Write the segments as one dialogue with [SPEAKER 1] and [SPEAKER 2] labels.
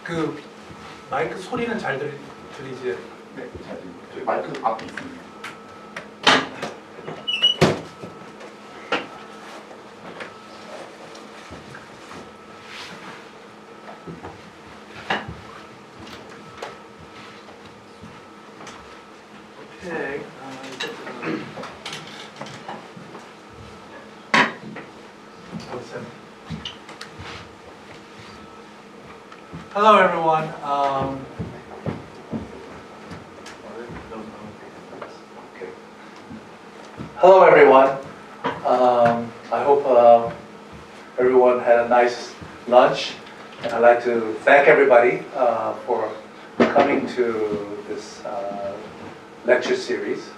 [SPEAKER 1] 그 마이크 소리는 잘 들리지?
[SPEAKER 2] 네, 잘 들립니다. 저희 마이크 앞에 있습니다.
[SPEAKER 1] Okay. Hello, everyone. Okay. Hello, everyone. I hope everyone had a nice lunch, and I'd like to thank everybody for coming to this lecture series.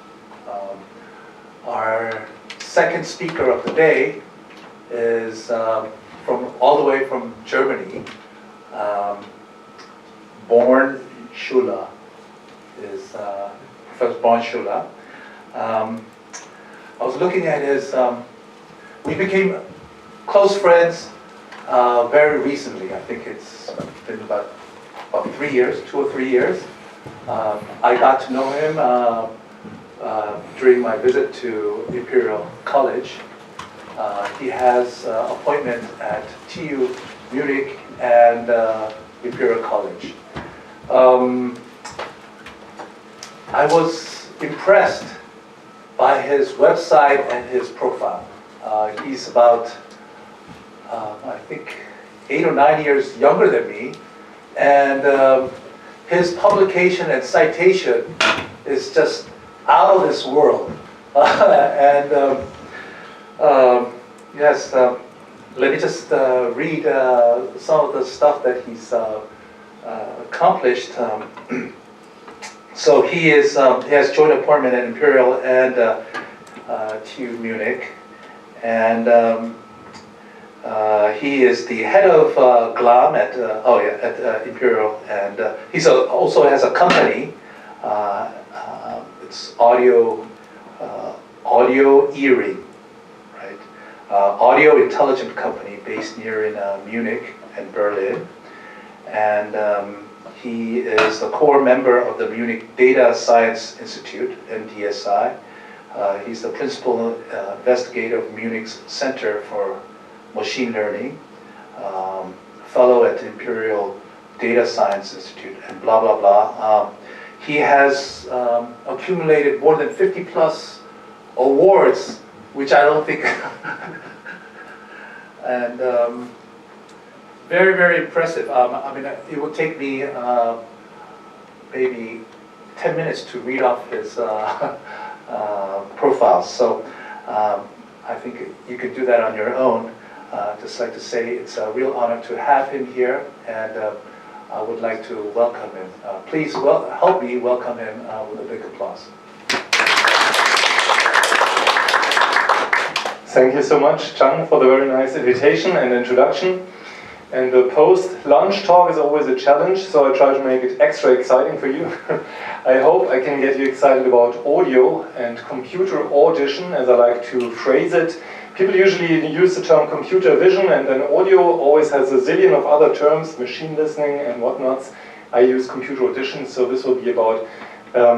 [SPEAKER 1] Our second speaker of the day is from all the way from Germany. Bjorn Schuller is Professor Bjorn Schuller. I was looking at his. We became close friends very recently. I think it's been about 3 years, 2 or 3 years. I got to know him during my visit to Imperial College. He has appointment at TU Munich and Imperial College. I was impressed by his website and his profile. He's about, I think, 8 or 9 years younger than me, and his publication and citation is just out of this world. Yes, let me just read some of the stuff that he's accomplished. So he has joint appointment at Imperial and TU Munich, and he is the head of GLAM at Imperial, and he also has a company. It's audio earring, right? Audio intelligent company based near in Munich and Berlin, and he is the core member of the Munich Data Science Institute, MDSI. He's the principal investigator of Munich's Center for Machine Learning, fellow at the Imperial Data Science Institute, and blah, blah, blah. He has accumulated more than 50 plus awards, which I don't think, and very, very impressive. I mean, it would take me maybe 10 minutes to read off his profile. So I think you could do that on your own. Just like to say it's a real honor to have him here, and I would like to welcome him. Please help me welcome him with a big applause.
[SPEAKER 3] Thank you so much, Chang, for the very nice invitation and introduction. And the post-lunch talk is always a challenge, so I try to make it extra exciting for you. I hope I can get you excited about audio and computer audition, as I like to phrase it. People usually use the term computer vision, and then audio always has a zillion of other terms, machine listening and whatnots. I use computer audition, so this will be about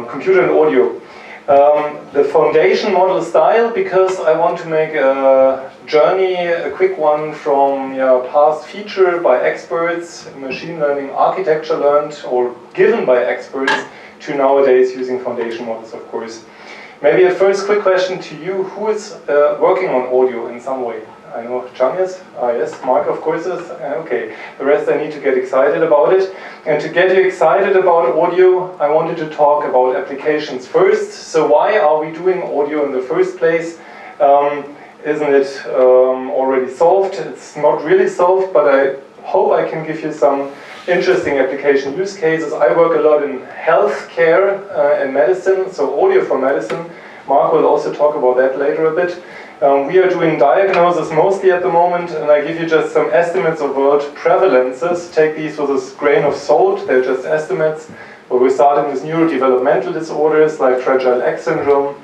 [SPEAKER 3] computer and audio. The foundation model style, because I want to make a journey, a quick one from past feature by experts, machine learning architecture learned or given by experts, to nowadays using foundation models, of course. Maybe a first quick question to you: who is working on audio in some way? I know Chang is, yes, Mark of course is, okay. The rest I need to get excited about it. And to get you excited about audio, I wanted to talk about applications first. So why are we doing audio in the first place? Isn't it already solved? It's not really solved, but I hope I can give you some interesting application use cases. I work a lot in healthcare and medicine, so audio for medicine. Mark will also talk about that later a bit. We are doing diagnosis mostly at the moment, and I give you just some estimates of world prevalences. Take these with a grain of salt, they're just estimates. But we're starting with neurodevelopmental disorders like Fragile X syndrome,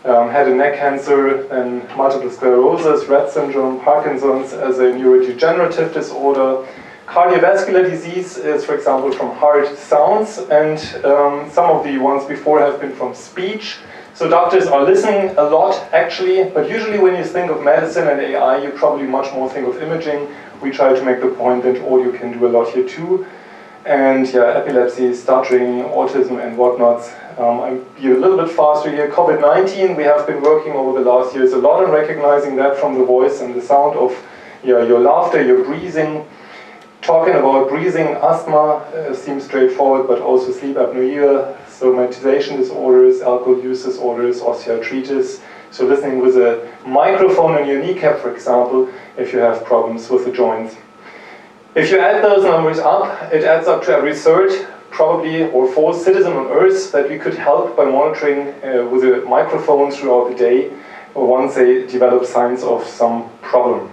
[SPEAKER 3] head and neck cancer, and multiple sclerosis, Rett syndrome, Parkinson's as a neurodegenerative disorder. Cardiovascular disease is, for example, from heart sounds, and some of the ones before have been from speech. So doctors are listening a lot, actually, but usually when you think of medicine and AI, you probably much more think of imaging. We try to make the point that audio can do a lot here too. And yeah, epilepsy, stuttering, autism, and whatnot. I'll be a little bit faster here. COVID-19, we have been working over the last years a lot on recognizing that from the voice and the sound of your laughter, your breathing. Talking about breathing, asthma seems straightforward, but also sleep apnea, somatization disorders, alcohol use disorders, osteoarthritis. So listening with a microphone on your kneecap, for example, if you have problems with the joints. If you add those numbers up, it adds up to every third, probably, or fourth citizen on Earth that we could help by monitoring with a microphone throughout the day once they develop signs of some problem.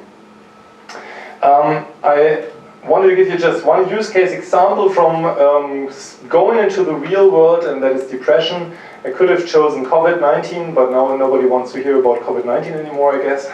[SPEAKER 3] I wanted to give you just one use case example from going into the real world, and that is depression. I could have chosen COVID-19, but now nobody wants to hear about COVID-19 anymore, I guess.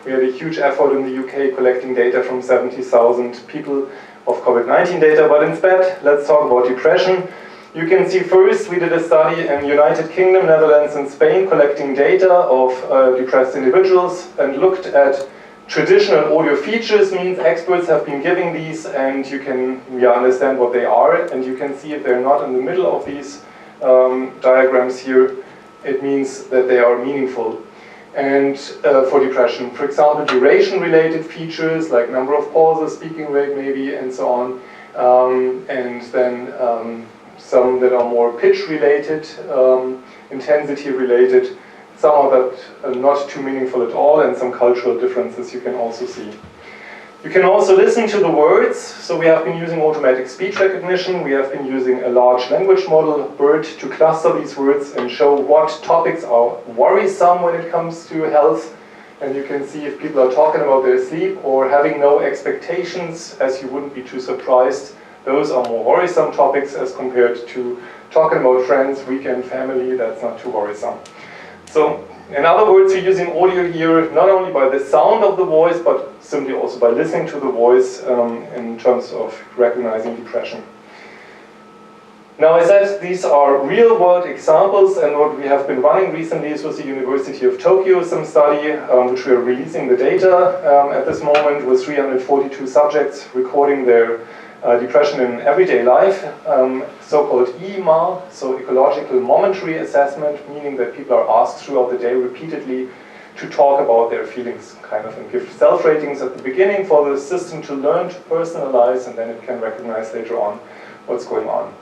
[SPEAKER 3] We had a huge effort in the UK collecting data from 70,000 people of COVID-19 data, but instead, let's talk about depression. You can see first we did a study in United Kingdom, Netherlands, and Spain collecting data of depressed individuals and looked at traditional audio features. Means experts have been giving these, and you can understand what they are, and you can see if they're not in the middle of these diagrams here, it means that they are meaningful. And for depression, for example, duration-related features like number of pauses, speaking rate maybe, and so on, and then some that are more pitch-related, intensity-related. Some of that are not too meaningful at all, and some cultural differences you can also see. You can also listen to the words. So we have been using automatic speech recognition. We have been using a large language model, BERT, to cluster these words and show what topics are worrisome when it comes to health. And you can see if people are talking about their sleep or having no expectations, as you wouldn't be too surprised. Those are more worrisome topics as compared to talking about friends, weekend, family. That's not too worrisome. So, in other words, we're using audio here not only by the sound of the voice, but simply also by listening to the voice in terms of recognizing depression. Now, I said these are real-world examples, and what we have been running recently is with the University of Tokyo, some study which we are releasing the data at this moment with 342 subjects recording their depression in everyday life, so-called EMA, so ecological momentary assessment, meaning that people are asked throughout the day repeatedly to talk about their feelings, kind of, and give self-ratings at the beginning for the system to learn to personalize, and then it can recognize later on what's going on.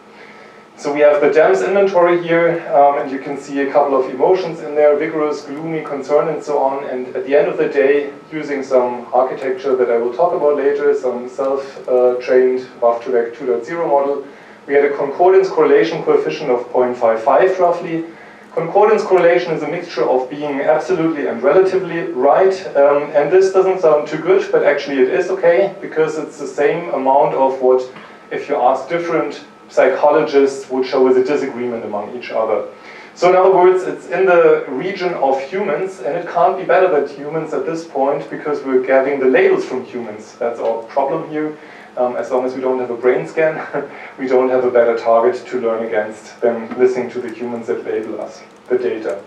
[SPEAKER 3] So we have the DEMS inventory here, and you can see a couple of emotions in there, vigorous, gloomy, concern, and so on. And at the end of the day, using some architecture that I will talk about later, some self-trained WAF2VEC 2.0 model, we had a concordance correlation coefficient of 0.55 roughly. Concordance correlation is a mixture of being absolutely and relatively right, and this doesn't sound too good, but actually it is okay, because it's the same amount of what, if you ask different psychologists, would show as a disagreement among each other. So in other words, it's in the region of humans, and it can't be better than humans at this point, because we're getting the labels from humans. That's our problem here. As long as we don't have a brain scan, we don't have a better target to learn against than listening to the humans that label us, the data.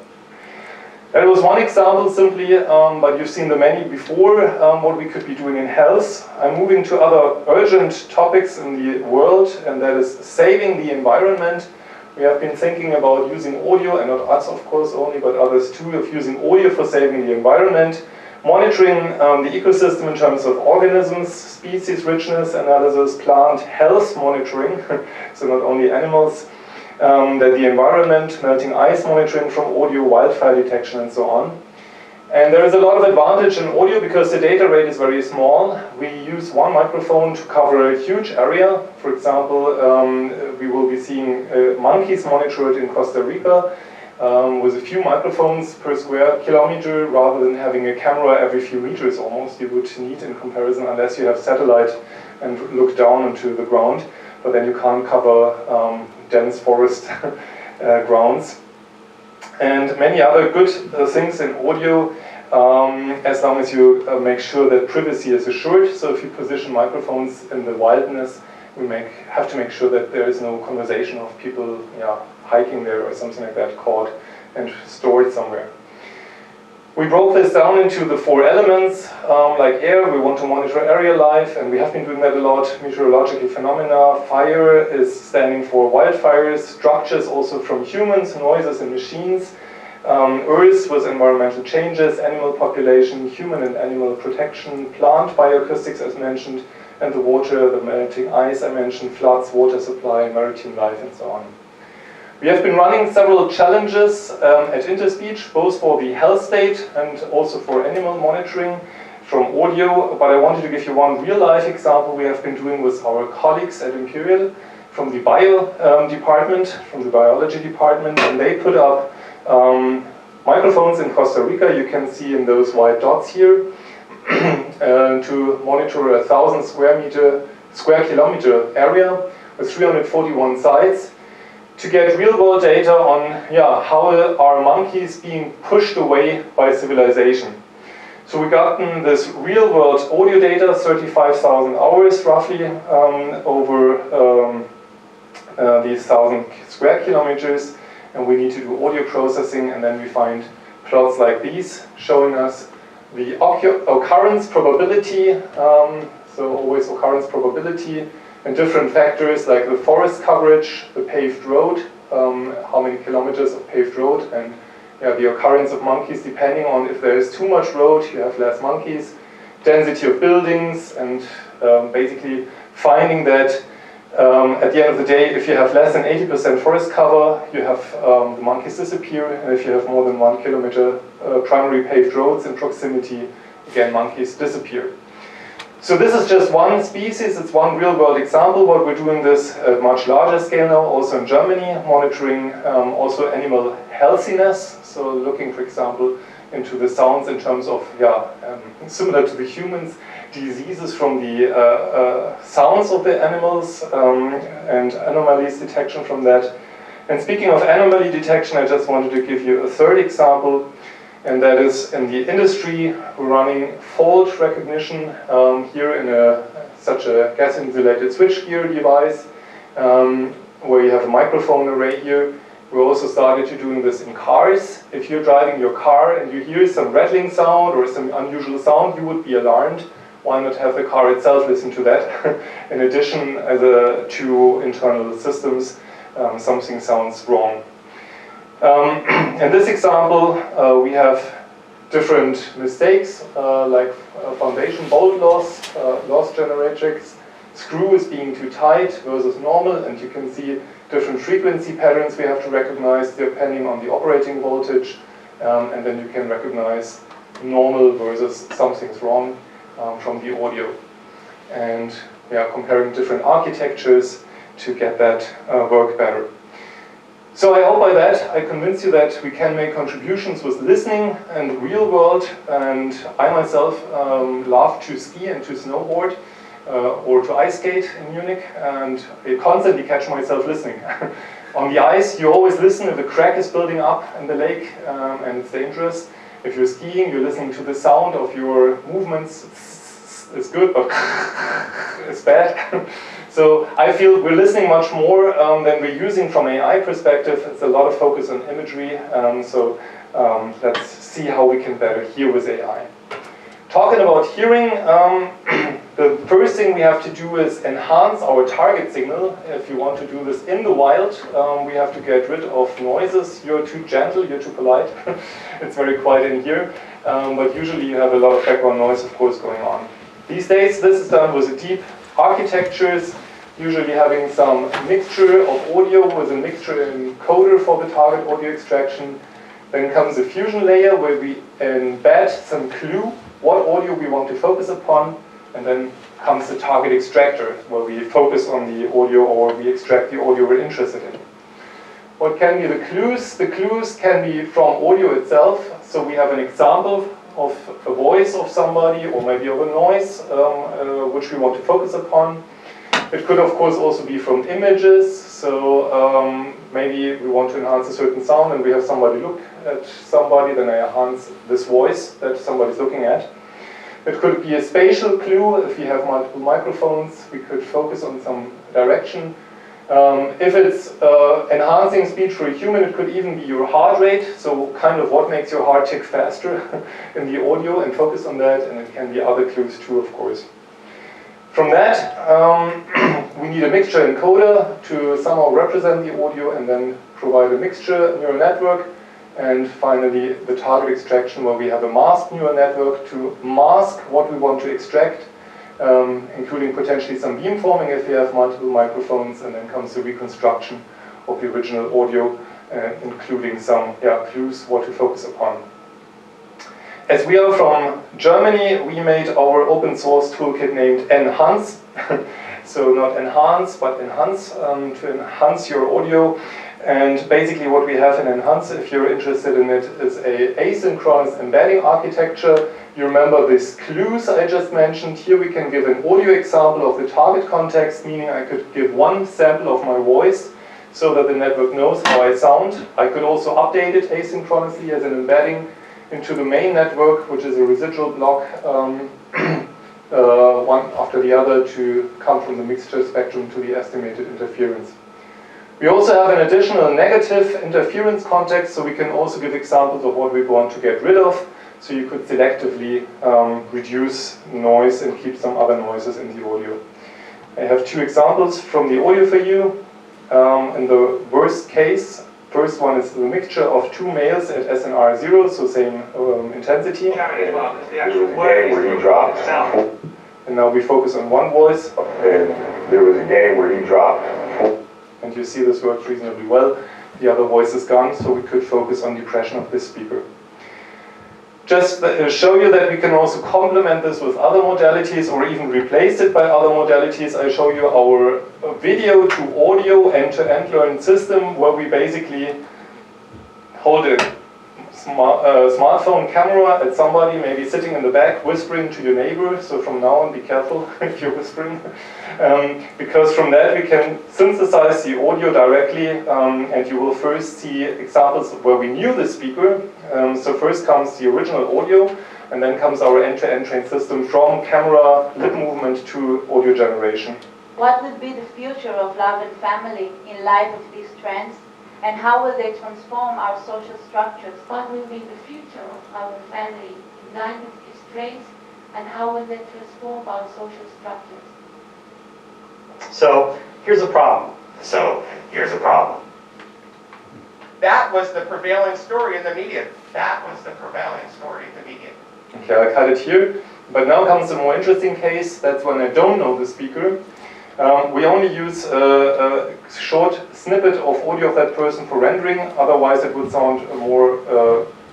[SPEAKER 3] That was one example simply, but you've seen the many before, what we could be doing in health. I'm moving to other urgent topics in the world, and that is saving the environment. We have been thinking about using audio, and not us of course only, but others too, of using audio for saving the environment. Monitoring the ecosystem in terms of organisms, species richness analysis, plant health monitoring, so not only animals, that the environment, melting ice monitoring from audio, wildfire detection, and so on. And there is a lot of advantage in audio because the data rate is very small. We use one microphone to cover a huge area. For example, we will be seeing monkeys monitored in Costa Rica with a few microphones per square kilometer, rather than having a camera every few meters almost you would need in comparison, unless you have satellite and look down into the ground. But then you can't cover dense forest grounds. and many other good things in audio, as long as you make sure that privacy is assured. So if you position microphones in the wilderness, we have to make sure that there is no conversation of people hiking there or something like that caught and stored somewhere. We broke this down into the 4 elements, like air. We want to monitor area life, and we have been doing that a lot. Meteorological phenomena. Fire is standing for wildfires. Structures also from humans, noises and machines. Earth with environmental changes, animal population, human and animal protection, plant bioacoustics as mentioned, and the water, the melting ice I mentioned, floods, water supply, maritime life, and so on. We have been running several challenges at Interspeech, both for the health state and also for animal monitoring from audio, but I wanted to give you one real-life example we have been doing with our colleagues at Imperial from the bio department, from the biology department, and they put up microphones in Costa Rica. You can see in those white dots here to monitor a 1,000 square kilometer area with 341 sites to get real-world data on how are monkeys being pushed away by civilization. So we gotten this real-world audio data, 35,000 hours roughly over these 1,000 square kilometers, and we need to do audio processing, and then we find plots like these showing us the occurrence probability, so always occurrence probability, and different factors like the forest coverage, the paved road, how many kilometers of paved road, and the occurrence of monkeys depending on if there is too much road, you have less monkeys, density of buildings, and basically finding that at the end of the day, if you have less than 80% forest cover, you have the monkeys disappear, and if you have more than 1 kilometer primary paved roads in proximity, again, monkeys disappear. So this is just one species, it's one real-world example, but we're doing this at much larger scale now, also in Germany, monitoring also animal healthiness, so looking, for example, into the sounds in terms of, similar to the humans, diseases from the sounds of the animals and anomalies detection from that. And speaking of anomaly detection, I just wanted to give you a third example, and that is in the industry. We're running fault recognition here in such a gas-insulated switchgear device where you have a microphone array here. We also started to doing this in cars. If you're driving your car and you hear some rattling sound or some unusual sound, you would be alarmed. Why not have the car itself listen to that? In addition, to internal systems, something sounds wrong. In this example, we have different mistakes, like foundation bolt loss, loss generatrix, screw is being too tight versus normal, and you can see different frequency patterns we have to recognize depending on the operating voltage, and then you can recognize normal versus something's wrong from the audio. And comparing different architectures to get that work better. So I hope by that I convince you that we can make contributions with listening and real world, and I myself love to ski and to snowboard or to ice skate in Munich, and I constantly catch myself listening. On the ice you always listen if a crack is building up in the lake and it's dangerous. If you're skiing, you're listening to the sound of your movements. It's good, but it's bad. So I feel we're listening much more than we're using from an AI perspective. It's a lot of focus on imagery, so let's see how we can better hear with AI. Talking about hearing, the first thing we have to do is enhance our target signal. If you want to do this in the wild, we have to get rid of noises. You're too gentle, you're too polite. It's very quiet in here, but usually you have a lot of background noise, of course, going on. These days, this is done with deep architectures, usually having some mixture of audio with a mixture encoder for the target audio extraction. Then comes the fusion layer where we embed some clue, what audio we want to focus upon, and then comes the target extractor where we focus on the audio or we extract the audio we're interested in. What can be the clues? The clues can be from audio itself, so we have an example of a voice of somebody or maybe of a noise which we want to focus upon. It could of course also be from images, So maybe we want to enhance a certain sound and we have somebody look at somebody, then I enhance this voice that somebody's looking at. It could be a spatial clue. If you have multiple microphones, we could focus on some direction. If it's enhancing speech for a human, it could even be your heart rate, so kind of what makes your heart tick faster in the audio, and focus on that, and it can be other clues too, of course. From that, we need a mixture encoder to somehow represent the audio and then provide a mixture neural network. And finally, the target extraction, where we have a masked neural network to mask what we want to extract, including potentially some beamforming if we have multiple microphones, and then comes the reconstruction of the original audio, including some clues what to focus upon. As we are from Germany, we made our open source toolkit named Enhance. So not enhance, but enhance, to enhance your audio. And basically what we have in Enhance, if you're interested in it, is a asynchronous embedding architecture. You remember these clues I just mentioned. Here we can give an audio example of the target context, meaning I could give one sample of my voice so that the network knows how I sound. I could also update it asynchronously as an embedding into the main network, which is a residual block, one after the other, to come from the mixture spectrum to the estimated interference. We also have an additional negative interference context, so we can also give examples of what we want to get rid of. So you could selectively reduce noise and keep some other noises in the audio. I have two examples from the audio for you. In the worst case, first one is the mixture of two males at SNR 0, so same intensity.
[SPEAKER 4] There was a game where he dropped.
[SPEAKER 3] And now we focus on one voice.
[SPEAKER 4] And there was a game where he dropped.
[SPEAKER 3] And you see this works reasonably well. The other voice is gone, so we could focus on depression of this speaker. Just show you that we can also complement this with other modalities or even replace it by other modalities. I show you our video to audio end-to-end learning system, where we basically hold a smartphone camera at somebody, maybe sitting in the back, whispering to your neighbor. So from now on, be careful if you're whispering. Because from that we can synthesize the audio directly, and you will first see examples where we knew the speaker. So first comes the original audio, and then comes our end-to-end trained system from camera, lip movement to audio generation.
[SPEAKER 5] What would be the future of love and family in light of these trends, and how will they transform our social structures?
[SPEAKER 6] What will be the future of love and family in line with these trends, and how will they transform our social structures?
[SPEAKER 7] So here's a problem.
[SPEAKER 8] That was the prevailing story in the media. That was the prevailing story in the media.
[SPEAKER 3] Okay, I'll cut it here. But now comes a more interesting case. That's when I don't know the speaker. We only use a short snippet of audio of that person for rendering. Otherwise, it would sound more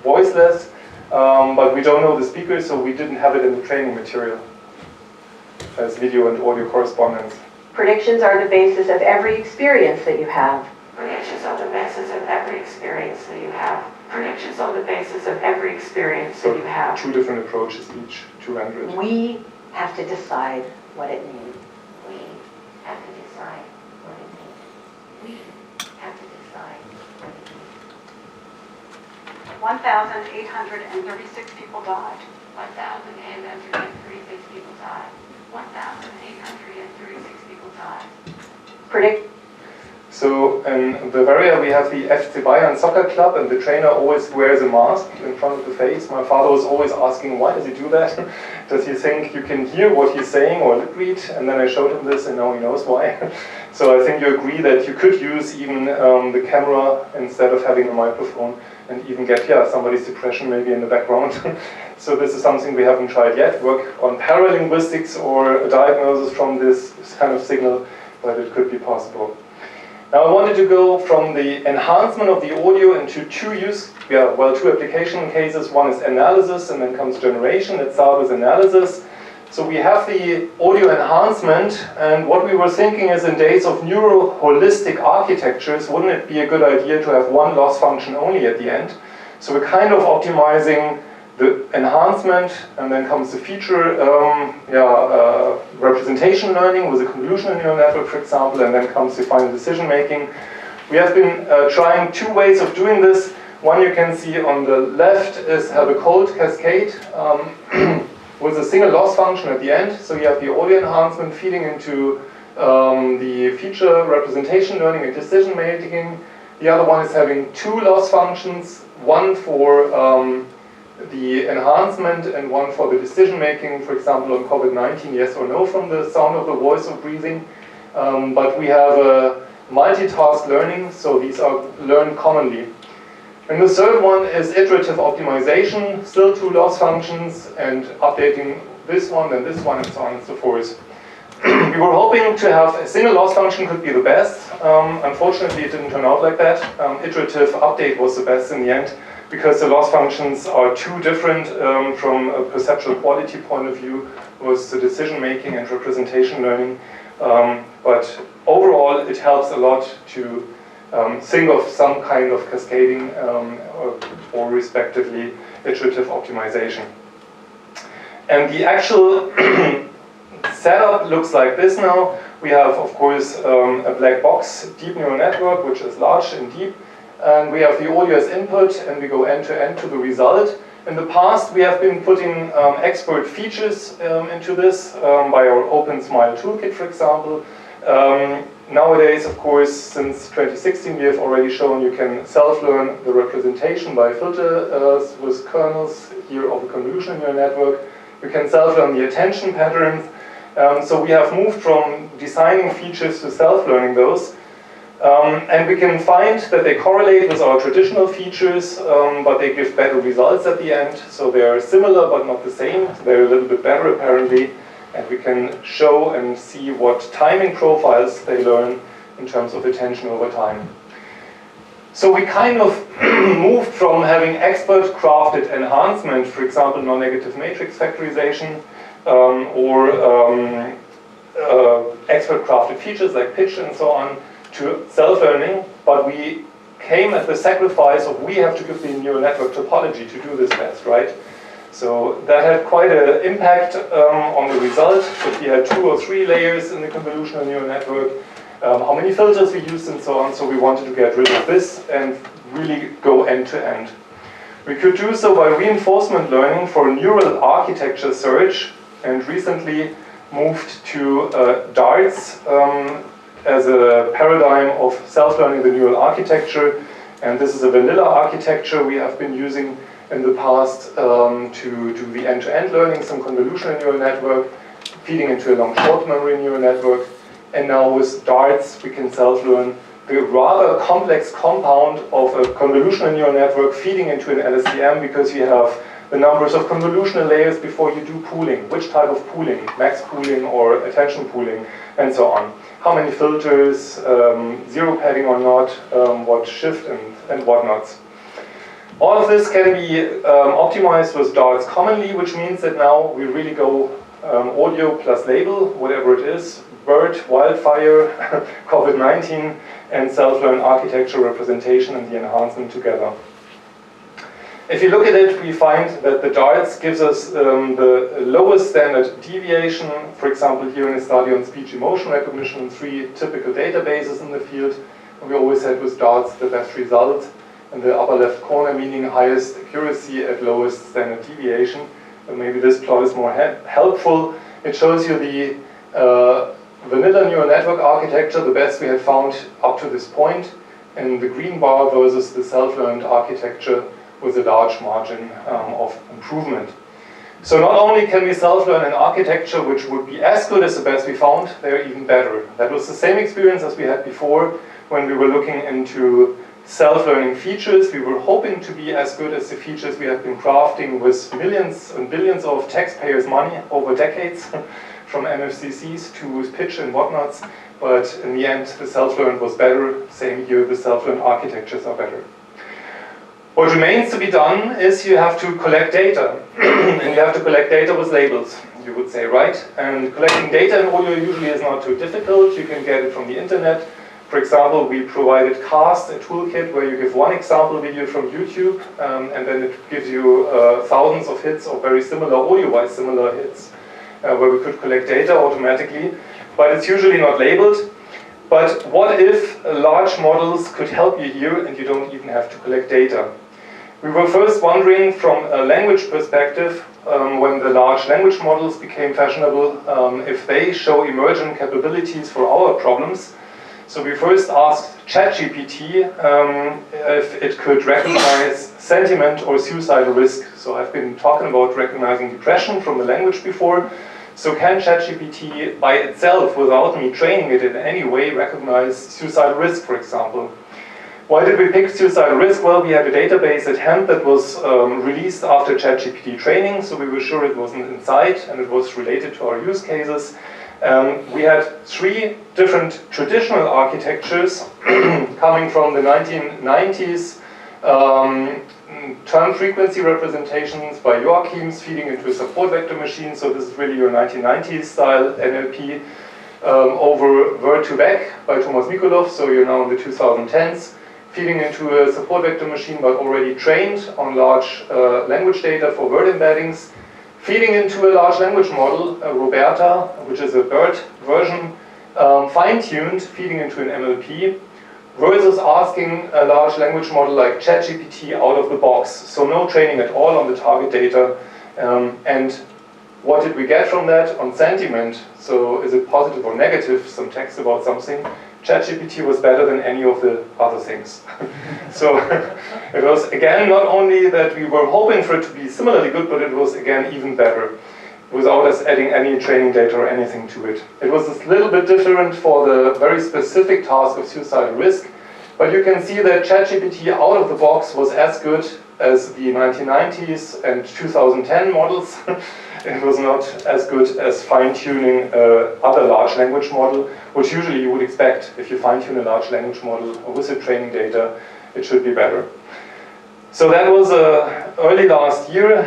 [SPEAKER 3] voiceless. But we don't know the speaker, so we didn't have it in the training material as video and audio correspondence.
[SPEAKER 9] Predictions are the basis of every experience that you have.
[SPEAKER 6] Predictions are the basis of every experience that you have. Predictions are the basis of every experience that you have.
[SPEAKER 3] Two different approaches each to render it.
[SPEAKER 9] We have to decide what it means.
[SPEAKER 6] We have to decide what it means. We have to decide what it means.
[SPEAKER 10] 1,836 people died.
[SPEAKER 6] 1,836 people died. 1,836 people died.
[SPEAKER 9] Predict.
[SPEAKER 3] So in Bavaria we have the FC Bayern soccer club, and the trainer always wears a mask in front of the face. My father was always asking, why does he do that? Does he think you can hear what he's saying or lip read? And then I showed him this, and now he knows why. So I think you agree that you could use even the camera instead of having a microphone, and even get somebody's depression maybe in the background. So this is something we haven't tried yet. Work on paralinguistics or a diagnosis from this kind of signal, but it could be possible. Now I wanted to go from the enhancement of the audio into two application cases. One is analysis, and then comes generation. Let's start with analysis. So we have the audio enhancement, and what we were thinking is, in days of neuro-holistic architectures, wouldn't it be a good idea to have one loss function only at the end? So we're kind of optimizing the enhancement, and then comes the feature representation learning with a convolutional neural network, for example, and then comes the final decision making. We have been trying two ways of doing this. One you can see on the left is have a cold cascade with a single loss function at the end. So you have the audio enhancement feeding into the feature representation learning and decision making. The other one is having two loss functions, one for the enhancement and one for the decision making, for example on COVID-19, yes or no from the sound of the voice or breathing. But we have a multitask learning, so these are learned commonly. And the third one is iterative optimization, still two loss functions, and updating this one and so on and so forth. We were hoping to have a single loss function could be the best. Unfortunately, it didn't turn out like that. Iterative update was the best in the end, because the loss functions are too different from a perceptual quality point of view with the decision making and representation learning. But overall, it helps a lot to think of some kind of cascading or respectively iterative optimization. And the actual setup looks like this now. We have, of course, a black box deep neural network, which is large and deep. And we have the audio as input, and we go end to end to the result. In the past, we have been putting expert features into this by our OpenSmile toolkit, for example. Nowadays, of course, since 2016, we have already shown you can self-learn the representation by filters with kernels here of a convolutional neural network. You can self-learn the attention patterns. So we have moved from designing features to self-learning those. And we can find that they correlate with our traditional features, but they give better results at the end. So they are similar but not the same. They're a little bit better apparently. And we can show and see what timing profiles they learn in terms of attention over time. So we kind of moved from having expert crafted enhancement, for example, non-negative matrix factorization, or expert crafted features like pitch and so on, to self-learning, but we came at the sacrifice of we have to give the neural network topology to do this best, right? So that had quite an impact on the result. If we had 2 or 3 layers in the convolutional neural network, how many filters we used and so on, so we wanted to get rid of this and really go end to end. We could do so by reinforcement learning for neural architecture search, and recently moved to DARTS as a paradigm of self-learning the neural architecture. And this is a vanilla architecture we have been using in the past to do the end-to-end learning, some convolutional neural network, feeding into a long short memory neural network. And now with DARTS, we can self-learn the rather complex compound of a convolutional neural network feeding into an LSTM, because you have the numbers of convolutional layers before you do pooling. Which type of pooling? Max pooling or attention pooling, and so on. How many filters, zero padding or not, what shift and whatnots. All of this can be optimized with DARTS commonly, which means that now we really go audio plus label, whatever it is, bird, wildfire, COVID-19, and self-learn architecture representation and the enhancement together. If you look at it, we find that the DARTS gives us the lowest standard deviation. For example, here in a study on speech emotion recognition, 3 typical databases in the field. And we always had with DARTS the best result in the upper left corner, meaning highest accuracy at lowest standard deviation. And maybe this plot is more helpful. It shows you the vanilla neural network architecture, the best we had found up to this point, in the green bar versus the self-learned architecture with a large margin of improvement. So not only can we self-learn an architecture which would be as good as the best we found, they're even better. That was the same experience as we had before when we were looking into self-learning features. We were hoping to be as good as the features we have been crafting with millions and billions of taxpayers' money over decades, from MFCCs to pitch and whatnots. But in the end, the self-learned was better. Same here, the self-learned architectures are better. What remains to be done is you have to collect data. And you have to collect data with labels, you would say, right? And collecting data in audio usually is not too difficult. You can get it from the internet. For example, we provided Cast, a toolkit where you give one example video from YouTube, and then it gives you thousands of hits or very similar, audio-wise similar hits, where we could collect data automatically, but it's usually not labeled. But what if large models could help you here and you don't even have to collect data? We were first wondering from a language perspective, when the large language models became fashionable, if they show emergent capabilities for our problems. So we first asked ChatGPT if it could recognize sentiment or suicidal risk. So I've been talking about recognizing depression from the language before. So can ChatGPT by itself, without me training it in any way, recognize suicidal risk, for example? Why did we pick suicidal risk? Well, we had a database at hand that was released after ChatGPT training, so we were sure it wasn't inside and it was related to our use cases. We had 3 different traditional architectures coming from the 1990s. Term frequency representations by Joachim's feeding into a support vector machine, so this is really your 1990s style NLP, over word to vec by Thomas Mikolov, so you're now in the 2010s, feeding into a support vector machine but already trained on large language data for word embeddings, feeding into a large language model, Roberta, which is a BERT version, fine-tuned, feeding into an MLP, versus asking a large language model like ChatGPT out of the box. So no training at all on the target data. And what did we get from that? On sentiment, so is it positive or negative, some text about something, ChatGPT was better than any of the other things. So it was, again, not only that we were hoping for it to be similarly good, but it was, again, even better, without us adding any training data or anything to it. It was a little bit different for the very specific task of suicidal risk, but you can see that ChatGPT out of the box was as good as the 1990s and 2010 models. It was not as good as fine-tuning other large language model, which usually you would expect if you fine-tune a large language model with the training data, it should be better. So that was early last year,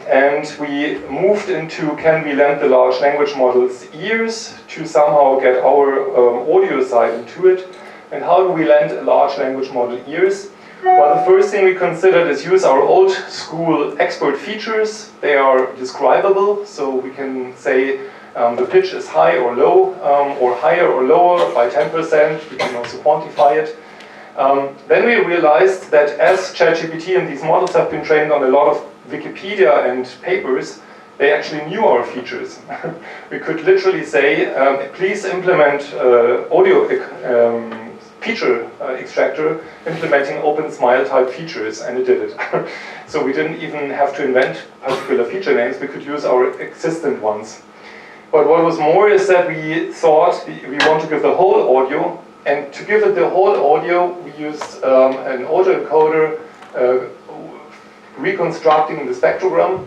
[SPEAKER 3] and we moved into can we lend the large language model's ears to somehow get our audio side into it. And how do we lend a large language model ears? Well, the first thing we considered is use our old school expert features. They are describable, so we can say the pitch is high or low, or higher or lower by 10%. We can also quantify it. Then we realized that as ChatGPT and these models have been trained on a lot of Wikipedia and papers, they actually knew our features. We could literally say, please implement audio feature extractor implementing OpenSmile type features, and it did it. So we didn't even have to invent particular feature names, we could use our existent ones. But what was more is that we thought we want to give the whole audio, and to give it the whole audio, we used an autoencoder reconstructing the spectrogram.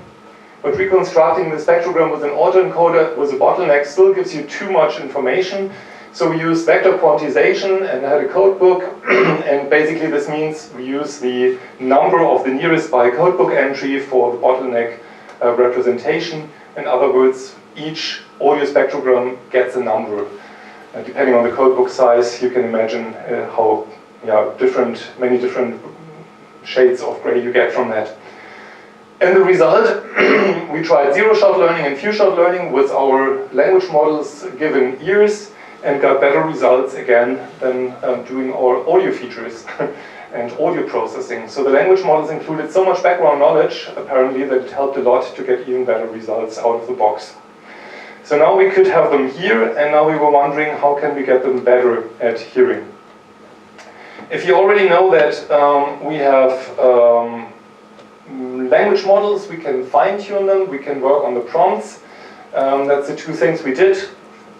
[SPEAKER 3] But reconstructing the spectrogram with an autoencoder with a bottleneck still gives you too much information. So we use vector quantization and had a codebook, and basically this means we use the number of the nearest by codebook entry for the bottleneck representation. In other words, each audio spectrogram gets a number. Depending on the codebook size, you can imagine how many different shades of gray you get from that. And the result, we tried zero-shot learning and few-shot learning with our language models given ears, and got better results again than doing our audio features and audio processing. So the language models included so much background knowledge, apparently, that it helped a lot to get even better results out of the box. So now we could have them here, and now we were wondering how can we get them better at hearing. If you already know that we have language models, we can fine-tune them, we can work on the prompts. That's the 2 things we did.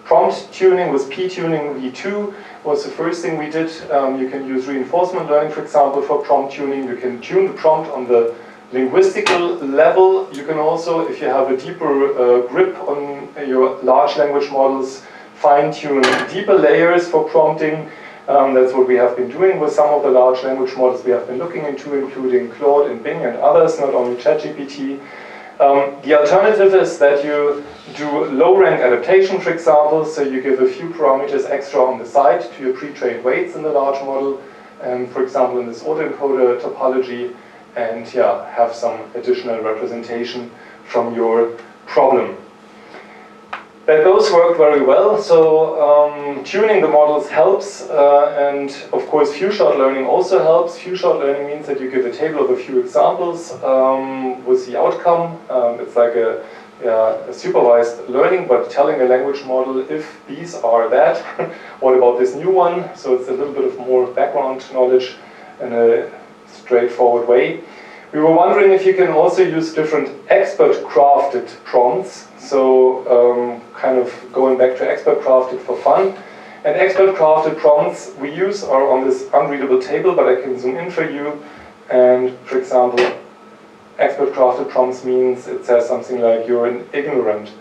[SPEAKER 3] Prompt tuning with p-tuning v2 was the first thing we did. You can use reinforcement learning, for example, for prompt tuning. You can tune the prompt on the linguistical level. You can also, if you have a deeper grip on your large language models, fine-tune deeper layers for prompting. That's what we have been doing with some of the large language models we have been looking into, including Claude and Bing and others, not only ChatGPT. The alternative is that you do low-rank adaptation, for example, so you give a few parameters extra on the side to your pre-trained weights in the large model, for example in this autoencoder topology, and have some additional representation from your problem. That both worked very well, so tuning the models helps, and of course few-shot learning also helps. Few-shot learning means that you give a table of a few examples with the outcome. It's like a supervised learning, but telling a language model, if these are that, what about this new one? So it's a little bit of more background knowledge in a straightforward way. We were wondering if you can also use different expert-crafted prompts, so kind of going back to expert-crafted for fun. And expert-crafted prompts we use are on this unreadable table, but I can zoom in for you. And for example, expert-crafted prompts means it says something like, you're an ignorant.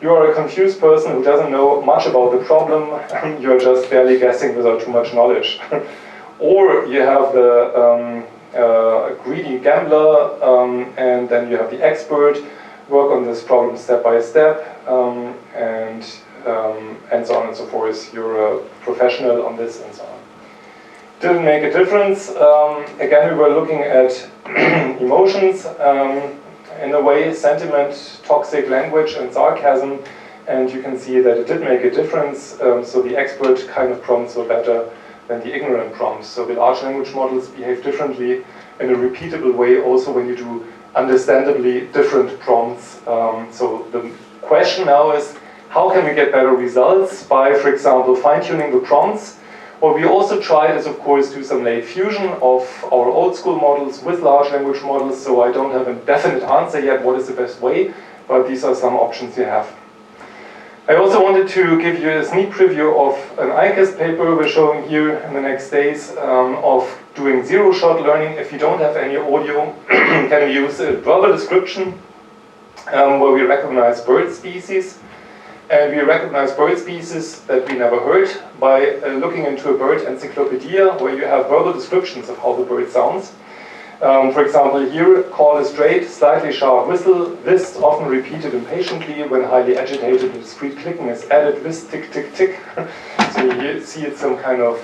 [SPEAKER 3] You are a confused person who doesn't know much about the problem, you're just barely guessing without too much knowledge. Or you have the greedy gambler, and then you have the expert, work on this problem step by step, and so on and so forth. You're a professional on this and so on. Didn't make a difference. Again, we were looking at emotions, in a way, sentiment, toxic language, and sarcasm, and you can see that it did make a difference. So the expert kind of prompts were better than the ignorant prompts. So the large language models behave differently in a repeatable way also when you do understandably different prompts. So the question now is, how can we get better results by, for example, fine-tuning the prompts? What we also tried is, of course, do some late fusion of our old school models with large language models, so I don't have a definite answer yet what is the best way, but these are some options you have. I also wanted to give you a sneak preview of an ICAS paper we're showing here in the next days of doing zero-shot learning. If you don't have any audio, can we use a verbal description where we recognize bird species. And we recognize bird species that we never heard by looking into a bird encyclopedia where you have verbal descriptions of how the bird sounds. For example, here, call a straight, slightly sharp whistle, whist, often repeated impatiently. When highly agitated, discrete clicking is added, whist, tick, tick, tick. So you see it's some kind of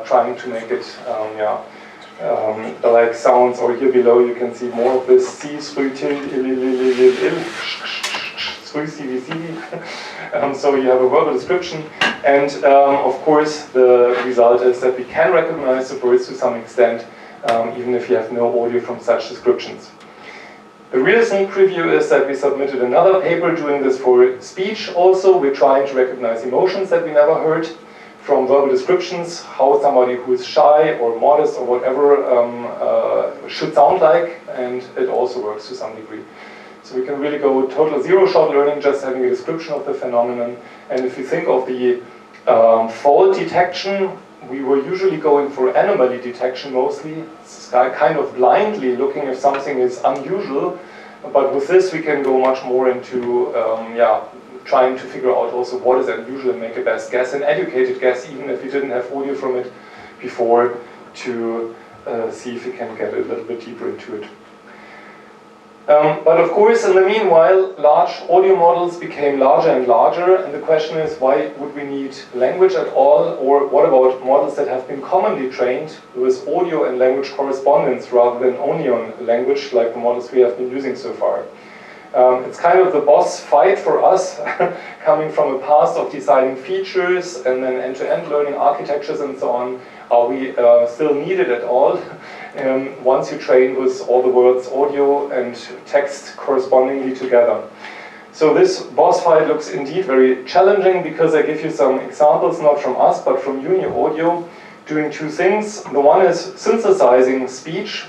[SPEAKER 3] trying to make it like sounds, or here below you can see more of this. C, srü, til, il, srü, cv, cv. So you have a verbal description, and of course the result is that we can recognize the birds to some extent, even if you have no audio from such descriptions. The real sneak preview is that we submitted another paper doing this for speech also. We're trying to recognize emotions that we never heard from verbal descriptions, how somebody who is shy or modest or whatever should sound like, and it also works to some degree. So we can really go total zero-shot learning, just having a description of the phenomenon. And if you think of the fault detection, we were usually going for anomaly detection mostly, kind of blindly looking if something is unusual. But with this we can go much more into trying to figure out also what is unusual and make a best guess, an educated guess, even if we didn't have audio from it before, to see if we can get a little bit deeper into it. But of course, in the meanwhile, large audio models became larger and larger, and the question is, why would we need language at all, or what about models that have been commonly trained with audio and language correspondence rather than only on language, like the models we have been using so far? It's kind of the boss fight for us, coming from a past of designing features and then end-to-end learning architectures and so on. Are we still needed at all? Once you train with all the words audio and text correspondingly together. So this boss fight looks indeed very challenging, because I give you some examples, not from us, but from Uni Audio, doing two things. The one is synthesizing speech,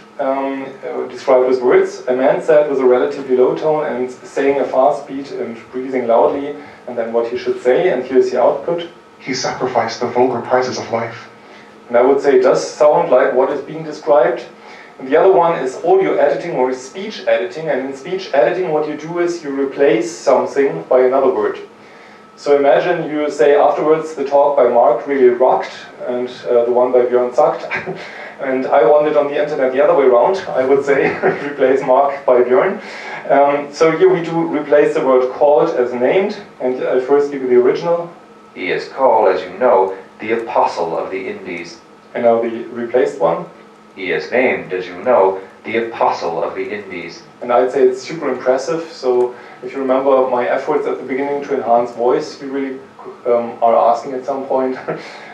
[SPEAKER 3] described as words. A man said with a relatively low tone and saying a fast beat and breathing loudly, and then what he should say, and here's the output.
[SPEAKER 7] He sacrificed the vulgar prizes of life.
[SPEAKER 3] And I would say it does sound like what is being described. And the other one is audio editing or speech editing. And in speech editing, what you do is you replace something by another word. So imagine you say afterwards, the talk by Mark really rocked, and the one by Bjorn sucked. And I want it on the internet the other way around, I would say, replace Mark by Bjorn. So here we do replace the word called as named, and I'll first give you the original.
[SPEAKER 11] He is called, as you know, the Apostle of the Indies.
[SPEAKER 3] And now the replaced one.
[SPEAKER 11] He is named, as you know, the Apostle of the Indies.
[SPEAKER 3] And I'd say it's super impressive. So if you remember my efforts at the beginning to enhance voice, we really are asking at some point,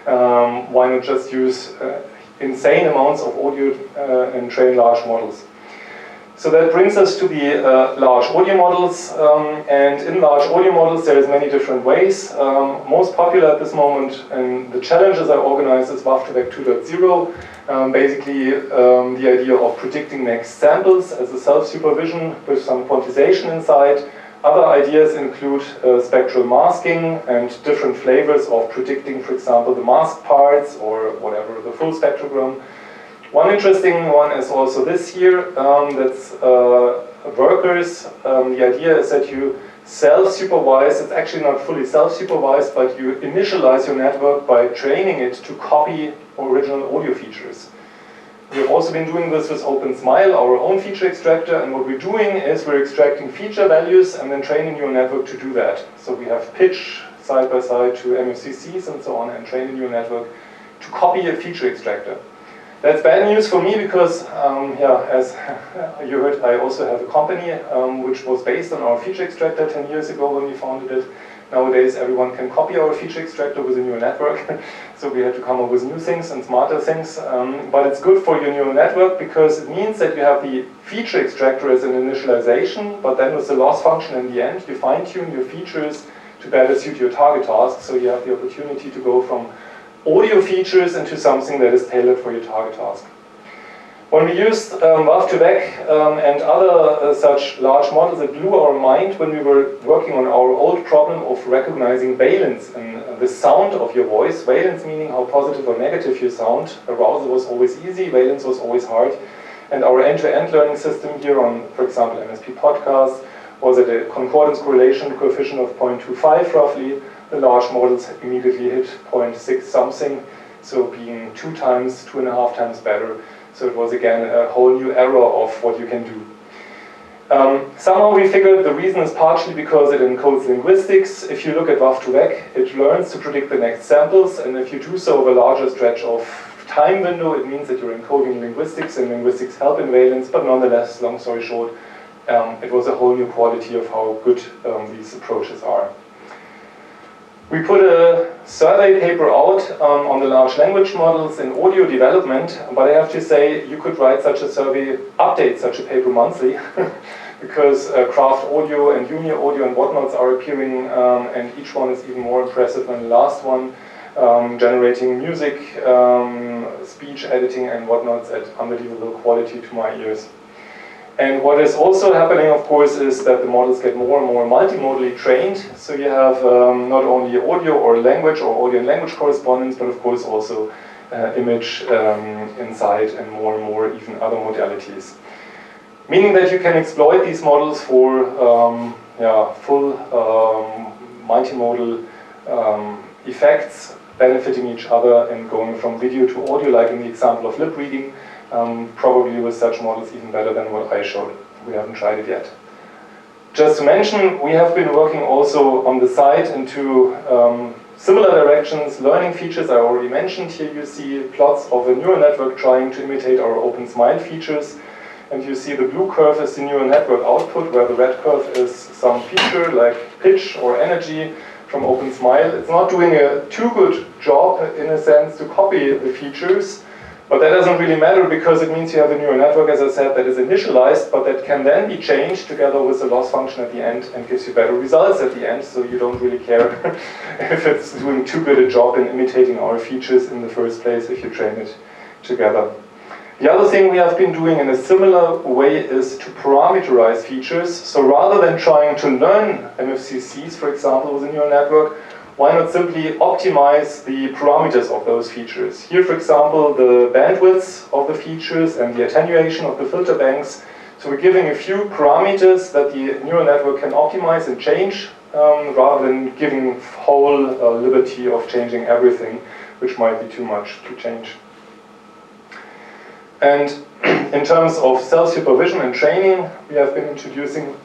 [SPEAKER 3] why not just use insane amounts of audio and train large models. So that brings us to the large audio models, and in large audio models there's many different ways. Most popular at this moment, and the challenges I organized is WAF2VEC 2.0, basically the idea of predicting next samples as a self-supervision with some quantization inside. Other ideas include spectral masking and different flavors of predicting, for example, the masked parts or whatever, the full spectrogram. One interesting one is also this here, that's workers. The idea is that you self-supervise. It's actually not fully self-supervised, but you initialize your network by training it to copy original audio features. We have also been doing this with OpenSmile, our own feature extractor, and what we're doing is we're extracting feature values and then training your network to do that. So we have pitch side by side to MFCCs and so on, and train a neural network to copy a feature extractor. That's bad news for me because, as you heard, I also have a company which was based on our feature extractor 10 years ago when we founded it. Nowadays, everyone can copy our feature extractor with a neural network. So we had to come up with new things and smarter things. But it's good for your neural network because it means that you have the feature extractor as an initialization, but then with the loss function in the end, you fine-tune your features to better suit your target task. So you have the opportunity to go from audio features into something that is tailored for your target task. When we used WAF2VEC and other such large models, it blew our mind when we were working on our old problem of recognizing valence and the sound of your voice. Valence meaning how positive or negative you sound. Arousal was always easy, valence was always hard. And our end-to-end learning system here on, for example, MSP podcasts was at a concordance correlation coefficient of 0.25 roughly. The large models immediately hit 0.6 something, so being 2.5 times better. So it was again a whole new era of what you can do. Somehow we figured the reason is partially because it encodes linguistics. If you look at WAF2VEC, it learns to predict the next samples, and if you do so over a larger stretch of time window, it means that you're encoding linguistics, and linguistics help in valence, but nonetheless, long story short, it was a whole new quality of how good these approaches are. We put a survey paper out on the large language models in audio development, but I have to say you could write such a survey, update such a paper monthly, because Craft Audio and Junior Audio and whatnots are appearing, and each one is even more impressive than the last one, generating music, speech editing and whatnots at unbelievable quality to my ears. And what is also happening, of course, is that the models get more and more multimodally trained. So you have not only audio or language or audio and language correspondence, but of course also image inside and more even other modalities. Meaning that you can exploit these models for full multimodal effects, benefiting each other and going from video to audio, like in the example of lip reading. Probably with such models even better than what I showed. We haven't tried it yet. Just to mention, we have been working also on the side into similar directions, learning features I already mentioned. Here you see plots of a neural network trying to imitate our OpenSmile features. And you see the blue curve is the neural network output, where the red curve is some feature like pitch or energy from OpenSmile. It's not doing a too good job, in a sense, to copy the features. But that doesn't really matter because it means you have a neural network, as I said, that is initialized, but that can then be changed together with the loss function at the end and gives you better results at the end, so you don't really care if it's doing too good a job in imitating our features in the first place if you train it together. The other thing we have been doing in a similar way is to parameterize features. So rather than trying to learn MFCCs, for example, with a neural network, why not simply optimize the parameters of those features? Here, for example, the bandwidths of the features and the attenuation of the filter banks. So we're giving a few parameters that the neural network can optimize and change, rather than giving whole liberty of changing everything, which might be too much to change. And in terms of self-supervision and training, we have been introducing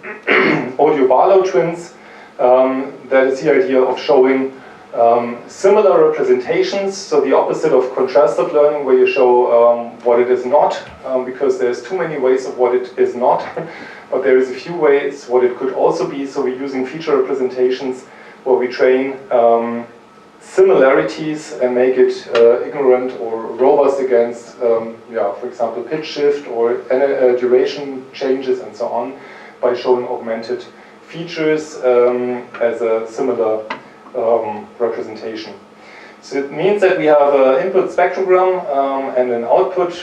[SPEAKER 3] audio Barlow twins. That is the idea of showing similar representations, so the opposite of contrastive learning, where you show what it is not, because there's too many ways of what it is not, but there is a few ways what it could also be. So we're using feature representations where we train similarities and make it ignorant or robust against, for example, pitch shift or duration changes and so on, by showing augmented features as a similar representation. So it means that we have an input spectrogram and an output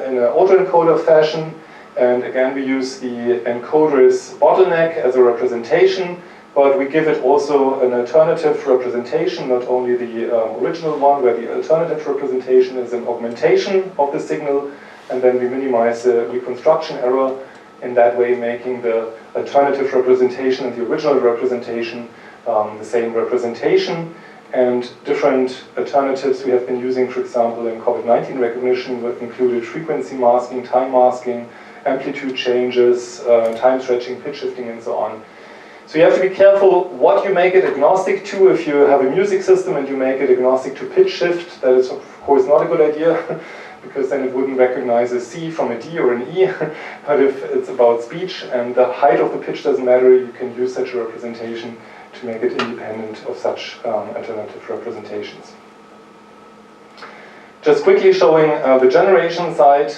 [SPEAKER 3] in an autoencoder fashion, and again we use the encoder's bottleneck as a representation, but we give it also an alternative representation, not only the original one, where the alternative representation is an augmentation of the signal, and then we minimize the reconstruction error, in that way making the alternative representation and the original representation the same representation. And different alternatives we have been using, for example, in COVID-19 recognition, that included frequency masking, time masking, amplitude changes, time stretching, pitch shifting, and so on. So you have to be careful what you make it agnostic to. If you have a music system and you make it agnostic to pitch shift, that is of course not a good idea, because then it wouldn't recognize a C from a D or an E. But if it's about speech and the height of the pitch doesn't matter, you can use such a representation to make it independent of such alternative representations. Just quickly showing the generation side.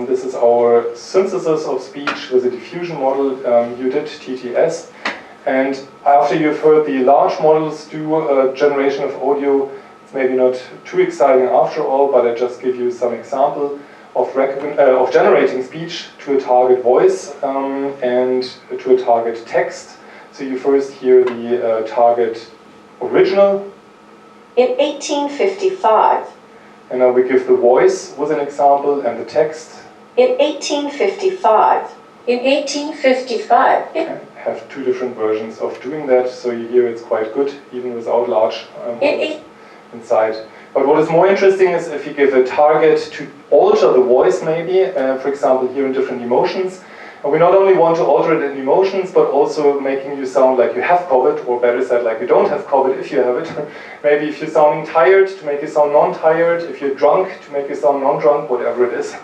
[SPEAKER 3] This is our synthesis of speech with a diffusion model, UDIT, TTS. And after you've heard the large models do a generation of audio, it's maybe not too exciting after all, but I just give you some example of generating speech to a target voice and to a target text. So you first hear the target original.
[SPEAKER 9] In 1855.
[SPEAKER 3] And now we give the voice with an example and the text.
[SPEAKER 9] In 1855. In 1855.
[SPEAKER 3] And have two different versions of doing that, so you hear it's quite good, even without large inside. But what is more interesting is if you give a target to alter the voice maybe, for example here in different emotions. And we not only want to alter it in emotions, but also making you sound like you have COVID, or better said, like you don't have COVID if you have it. Maybe if you're sounding tired, to make you sound non-tired. If you're drunk, to make you sound non-drunk, whatever it is.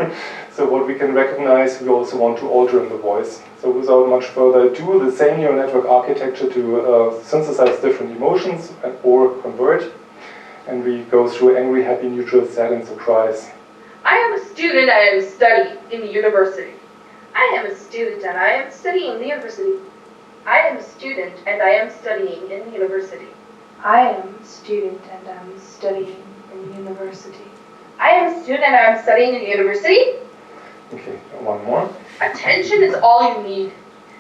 [SPEAKER 3] So what we can recognize, we also want to alter in the voice. So without much further ado, the same neural network architecture to synthesize different emotions or convert. And we go through angry, happy, neutral, sad, and surprise.
[SPEAKER 12] I am a student, I am studying in the university. I am a student and I am studying in the university. I am a student and I am studying in the university.
[SPEAKER 13] I am a student and I am studying in the university.
[SPEAKER 12] I am a student and I am studying in the university.
[SPEAKER 3] Okay, one more.
[SPEAKER 12] Attention is all you need.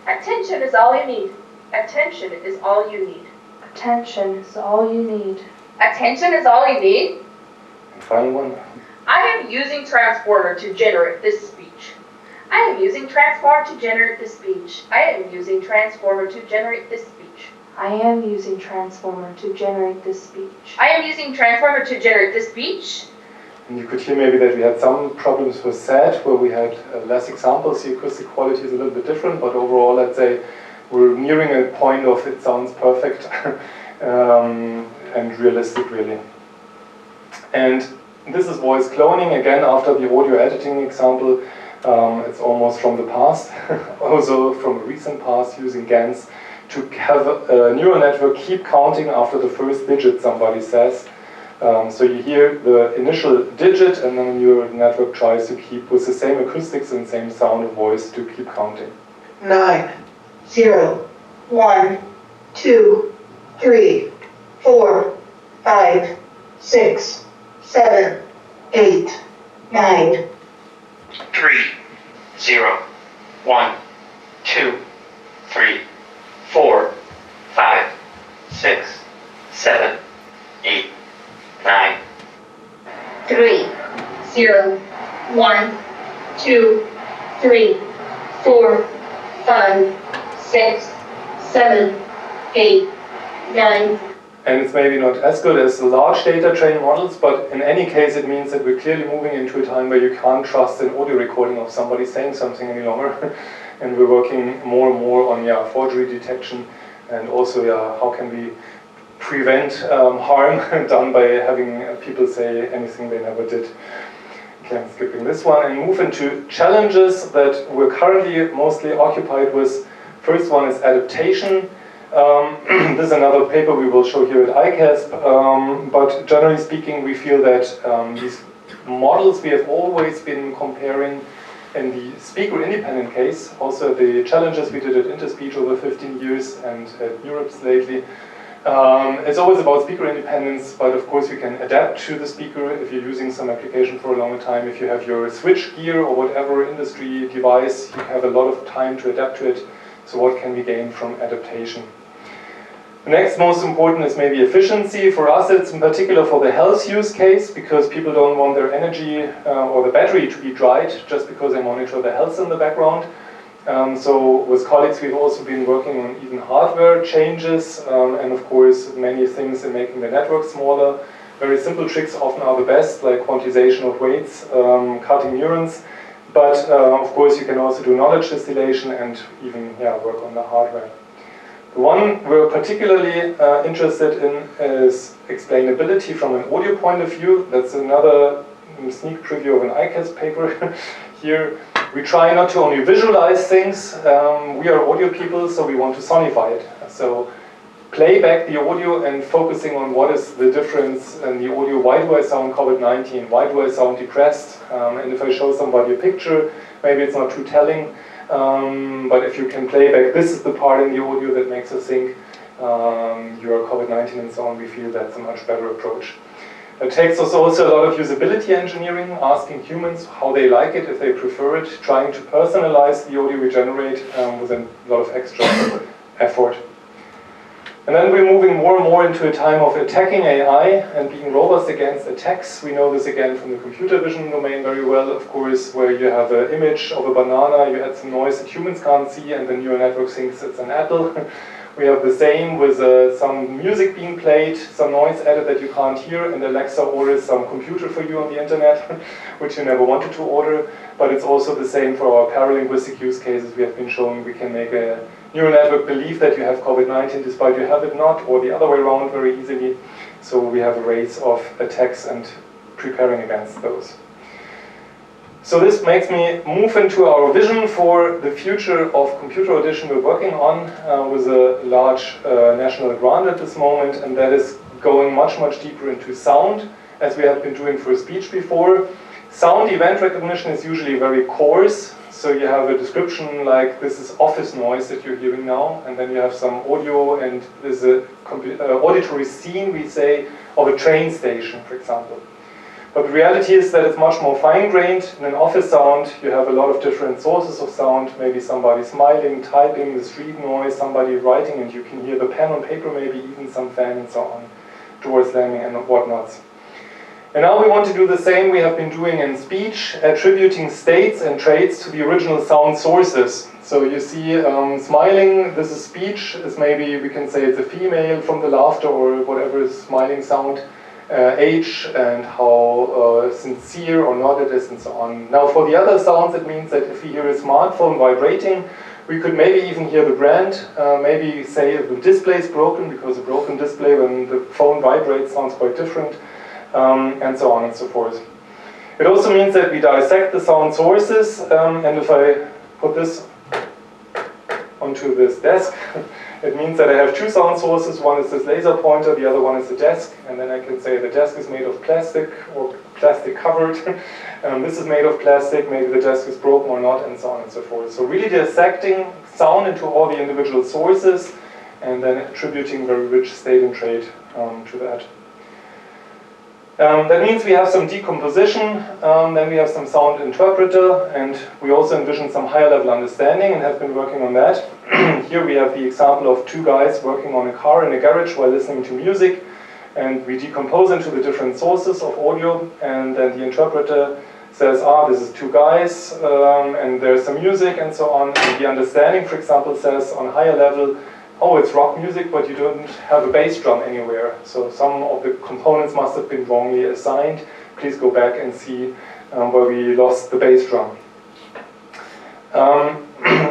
[SPEAKER 12] Attention is all you need. Attention is all you need.
[SPEAKER 13] Attention is all you need.
[SPEAKER 12] Attention is all you need.
[SPEAKER 3] And final one.
[SPEAKER 12] I am using Transformer to generate this speech. I am using Transformer to generate this speech. I am using Transformer to generate this speech.
[SPEAKER 13] I am using Transformer to generate this speech.
[SPEAKER 12] I am using Transformer to generate this speech.
[SPEAKER 3] And you could hear maybe that we had some problems with sad, where we had less examples. The acoustic quality is a little bit different, but overall, let's say we're nearing a point of it sounds perfect and realistic, really. And this is voice cloning, again, after the audio editing example. It's almost from the past, also from a recent past, using GANs to have a neural network keep counting after the first digit somebody says. So you hear the initial digit, and then the neural network tries to keep with the same acoustics and same sound of voice to keep counting.
[SPEAKER 14] 9, 0, 1, 2, 3, 4, 5, 6, 7, 8, 9.
[SPEAKER 15] 3, 0, 1, 2, 3, 4, 5, 6, 7, 8, 9.
[SPEAKER 6] 3, 0, 1, 2, 3, 4, 5, 6, 7, 8, 9.
[SPEAKER 3] And it's maybe not as good as the large data trained models, but in any case it means that we're clearly moving into a time where you can't trust an audio recording of somebody saying something any longer. And we're working more and more on forgery detection, and also how can we prevent harm done by having people say anything they never did. Okay, I'm skipping this one and move into challenges that we're currently mostly occupied with. First one is adaptation. This is another paper we will show here at ICASP, but generally speaking we feel that these models we have always been comparing in the speaker independent case, also the challenges we did at Interspeech over 15 years and at Europe's lately, it's always about speaker independence, but of course you can adapt to the speaker if you're using some application for a long time. If you have your switch gear or whatever industry device, you have a lot of time to adapt to it. So what can we gain from adaptation? The next most important is maybe efficiency. For us it's in particular for the health use case, because people don't want their energy or the battery to be dried just because they monitor the health in the background. So with colleagues we've also been working on even hardware changes and of course many things in making the network smaller. Very simple tricks often are the best, like quantization of weights, cutting neurons. But of course you can also do knowledge distillation and even work on the hardware. The one we're particularly interested in is explainability from an audio point of view. That's another sneak preview of an ICASP paper. Here we try not to only visualize things. We are audio people, so we want to sonify it. So play back the audio and focusing on what is the difference in the audio. Why do I sound COVID-19? Why do I sound depressed? And if I show somebody a picture, maybe it's not too telling. But if you can play back, this is the part in the audio that makes us think you are COVID-19 and so on, we feel that's a much better approach. It takes us also a lot of usability engineering, asking humans how they like it, if they prefer it, trying to personalize the audio we generate with a lot of extra effort. And then we're moving more and more into a time of attacking AI and being robust against attacks. We know this again from the computer vision domain very well, of course, where you have an image of a banana, you add some noise that humans can't see, and the neural network thinks it's an apple. We have the same with some music being played, some noise added that you can't hear, and Alexa orders some computer for you on the internet, which you never wanted to order. But it's also the same for our paralinguistic use cases. We have been showing we can make a neural network believe that you have COVID-19 despite you have it not, or the other way around very easily. So we have a race of attacks and preparing against those. So this makes me move into our vision for the future of computer audition we're working on with a large national grant at this moment, and that is going much, much deeper into sound, as we have been doing for speech before. Sound event recognition is usually very coarse, so you have a description like this is office noise that you're hearing now, and then you have some audio, and there's an auditory scene, we say, of a train station, for example. But the reality is that it's much more fine-grained. In an office sound, you have a lot of different sources of sound, maybe somebody smiling, typing, the street noise, somebody writing, and you can hear the pen on paper, maybe even some fan and so on, doors slamming and whatnots. And now we want to do the same we have been doing in speech, attributing states and traits to the original sound sources. So you see smiling, this is speech, is maybe we can say it's a female from the laughter or whatever is smiling sound. Age and how sincere or not it is and so on. Now for the other sounds it means that if we hear a smartphone vibrating, we could maybe even hear the brand, maybe say if the display is broken, because a broken display when the phone vibrates sounds quite different, and so on and so forth. It also means that we dissect the sound sources, and if I put this onto this desk, it means that I have two sound sources. One is this laser pointer, the other one is the desk, and then I can say the desk is made of plastic or plastic covered. This is made of plastic, maybe the desk is broken or not, and so on and so forth. So really dissecting sound into all the individual sources and then attributing very rich state and trait to that. That means we have some decomposition, then we have some sound interpreter, and we also envision some higher level understanding and have been working on that. Here we have the example of two guys working on a car in a garage while listening to music, and we decompose into the different sources of audio, and then the interpreter says, this is two guys, and there's some music and so on. And the understanding, for example, says on higher level, oh, it's rock music, but you don't have a bass drum anywhere. So some of the components must have been wrongly assigned. Please go back and see where we lost the bass drum.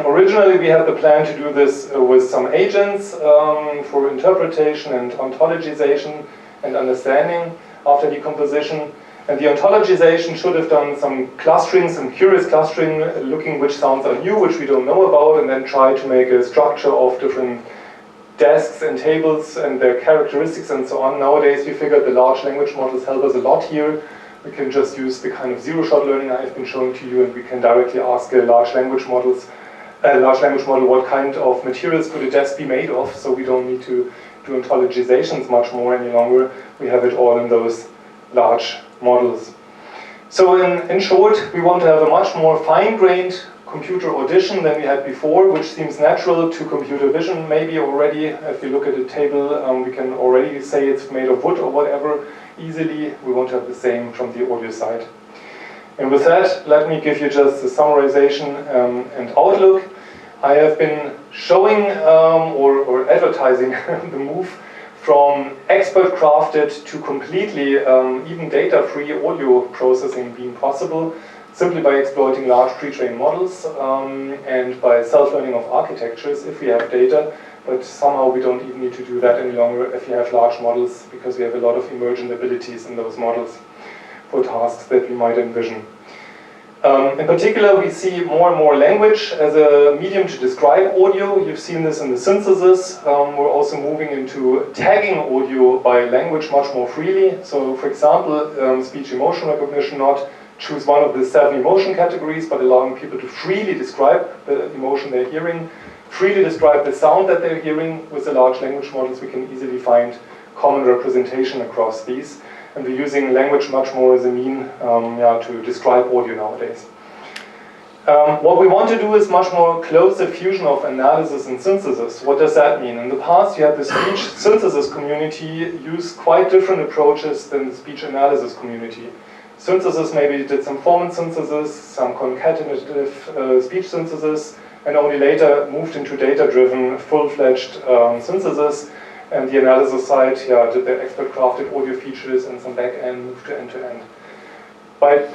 [SPEAKER 3] Originally, we had the plan to do this with some agents for interpretation and ontologization and understanding after decomposition. And the ontologization should have done some clustering, some curious clustering, looking which sounds are new, which we don't know about, and then try to make a structure of different desks and tables and their characteristics and so on. Nowadays, we figured the large language models help us a lot here. We can just use the kind of zero-shot learning I've been showing to you, and we can directly ask a large language model what kind of materials could a desk be made of, so we don't need to do ontologizations much more any longer. We have it all in those large models. So in short, we want to have a much more fine-grained computer audition than we had before, which seems natural to computer vision. Maybe already, if you look at a table, we can already say it's made of wood or whatever easily. We want to have the same from the audio side. And with that, let me give you just a summarization and outlook. I have been showing or advertising the move from expert-crafted to completely even data-free audio processing being possible, simply by exploiting large pre-trained models and by self-learning of architectures if we have data, but somehow we don't even need to do that any longer if you have large models, because we have a lot of emergent abilities in those models for tasks that we might envision. In particular, we see more and more language as a medium to describe audio. You've seen this in the synthesis. We're also moving into tagging audio by language much more freely. So, for example, speech emotion recognition, not choose one of the 7 emotion categories, but allowing people to freely describe the emotion they're hearing, freely describe the sound that they're hearing. With the large language models, we can easily find common representation across these. And we're using language much more as a mean to describe audio nowadays. What we want to do is much more closer fusion of analysis and synthesis. What does that mean? In the past, you had the speech synthesis community use quite different approaches than the speech analysis community. Synthesis maybe did some formal synthesis, some concatenative speech synthesis, and only later moved into data-driven, full-fledged synthesis. And the analysis side, did their expert-crafted audio features and some back-end, moved to end-to-end. By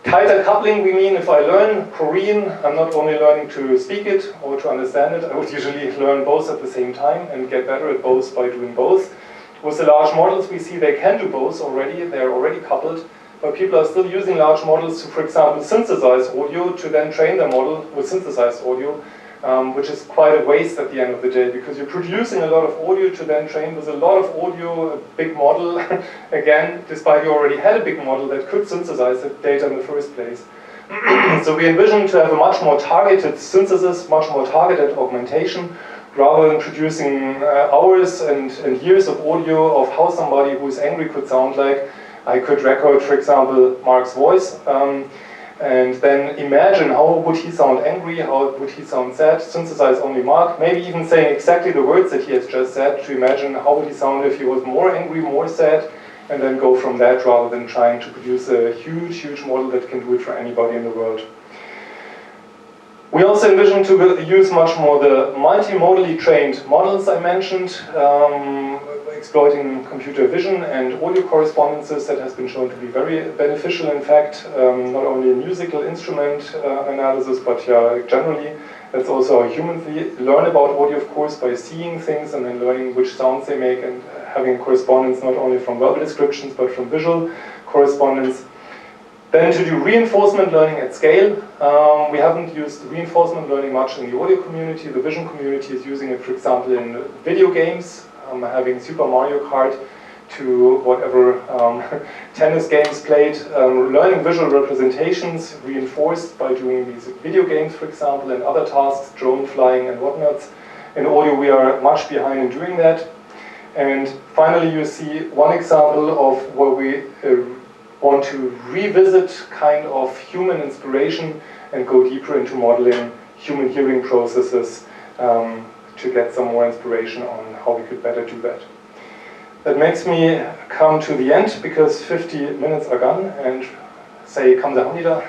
[SPEAKER 3] tighter coupling, we mean if I learn Korean, I'm not only learning to speak it or to understand it, I would usually learn both at the same time and get better at both by doing both. With the large models, we see they can do both already, they're already coupled, but people are still using large models to, for example, synthesize audio to then train their model with synthesized audio. Which is quite a waste at the end of the day, because you're producing a lot of audio to then train with a lot of audio, a big model, again, despite you already had a big model that could synthesize the data in the first place. So we envision to have a much more targeted synthesis, much more targeted augmentation, rather than producing hours and years of audio of how somebody who is angry could sound like. I could record, for example, Mark's voice, and then imagine how would he sound angry, how would he sound sad, synthesize only Mark, maybe even saying exactly the words that he has just said to imagine how would he sound if he was more angry, more sad, and then go from that rather than trying to produce a huge model that can do it for anybody in the world. We also envision to use much more the multimodally trained models I mentioned, exploiting computer vision and audio correspondences that has been shown to be very beneficial, in fact, not only in musical instrument analysis, but generally. That's also how humans learn about audio, of course, by seeing things and then learning which sounds they make and having correspondence not only from verbal descriptions, but from visual correspondence. Then to do reinforcement learning at scale. We haven't used reinforcement learning much in the audio community. The vision community is using it, for example, in video games, having Super Mario Kart to whatever tennis games played, learning visual representations reinforced by doing these video games, for example, and other tasks, drone flying and whatnot. In audio, we are much behind in doing that. And finally, you see one example of where we want to revisit kind of human inspiration and go deeper into modeling human hearing processes to get some more inspiration on how we could better do that. That makes me come to the end because 50 minutes are gone and say kamsahamnida.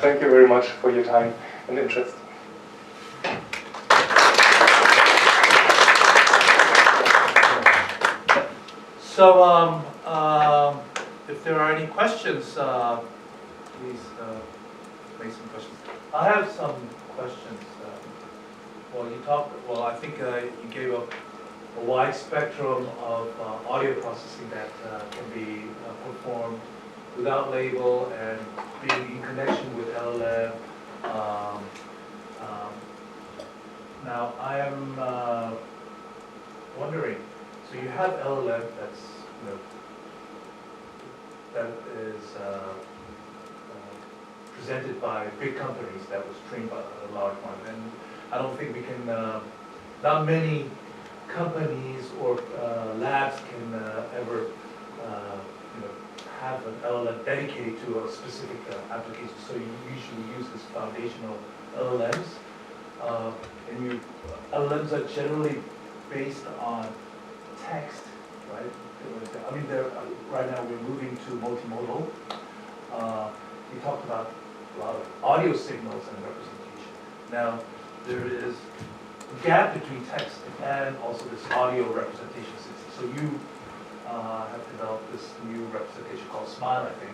[SPEAKER 3] Thank you very much for your time and interest.
[SPEAKER 1] So if there are any questions, please make some questions. I have some questions. Well, I think you gave a wide spectrum of audio processing that can be performed without label and being in connection with LLM. Now I am wondering, so you have LLM that's, that is presented by big companies that was trained by a large one, and I don't think we can, not many companies or labs can ever have an LLM dedicated to a specific application. So you usually use this foundational LLMs. And LLMs are generally based on text, right? I mean, right now we're moving to multimodal. You talked about a lot of audio signals and representation. Now, there is a gap between text and also this audio representation system. So you have developed this new representation called SMILE, I think,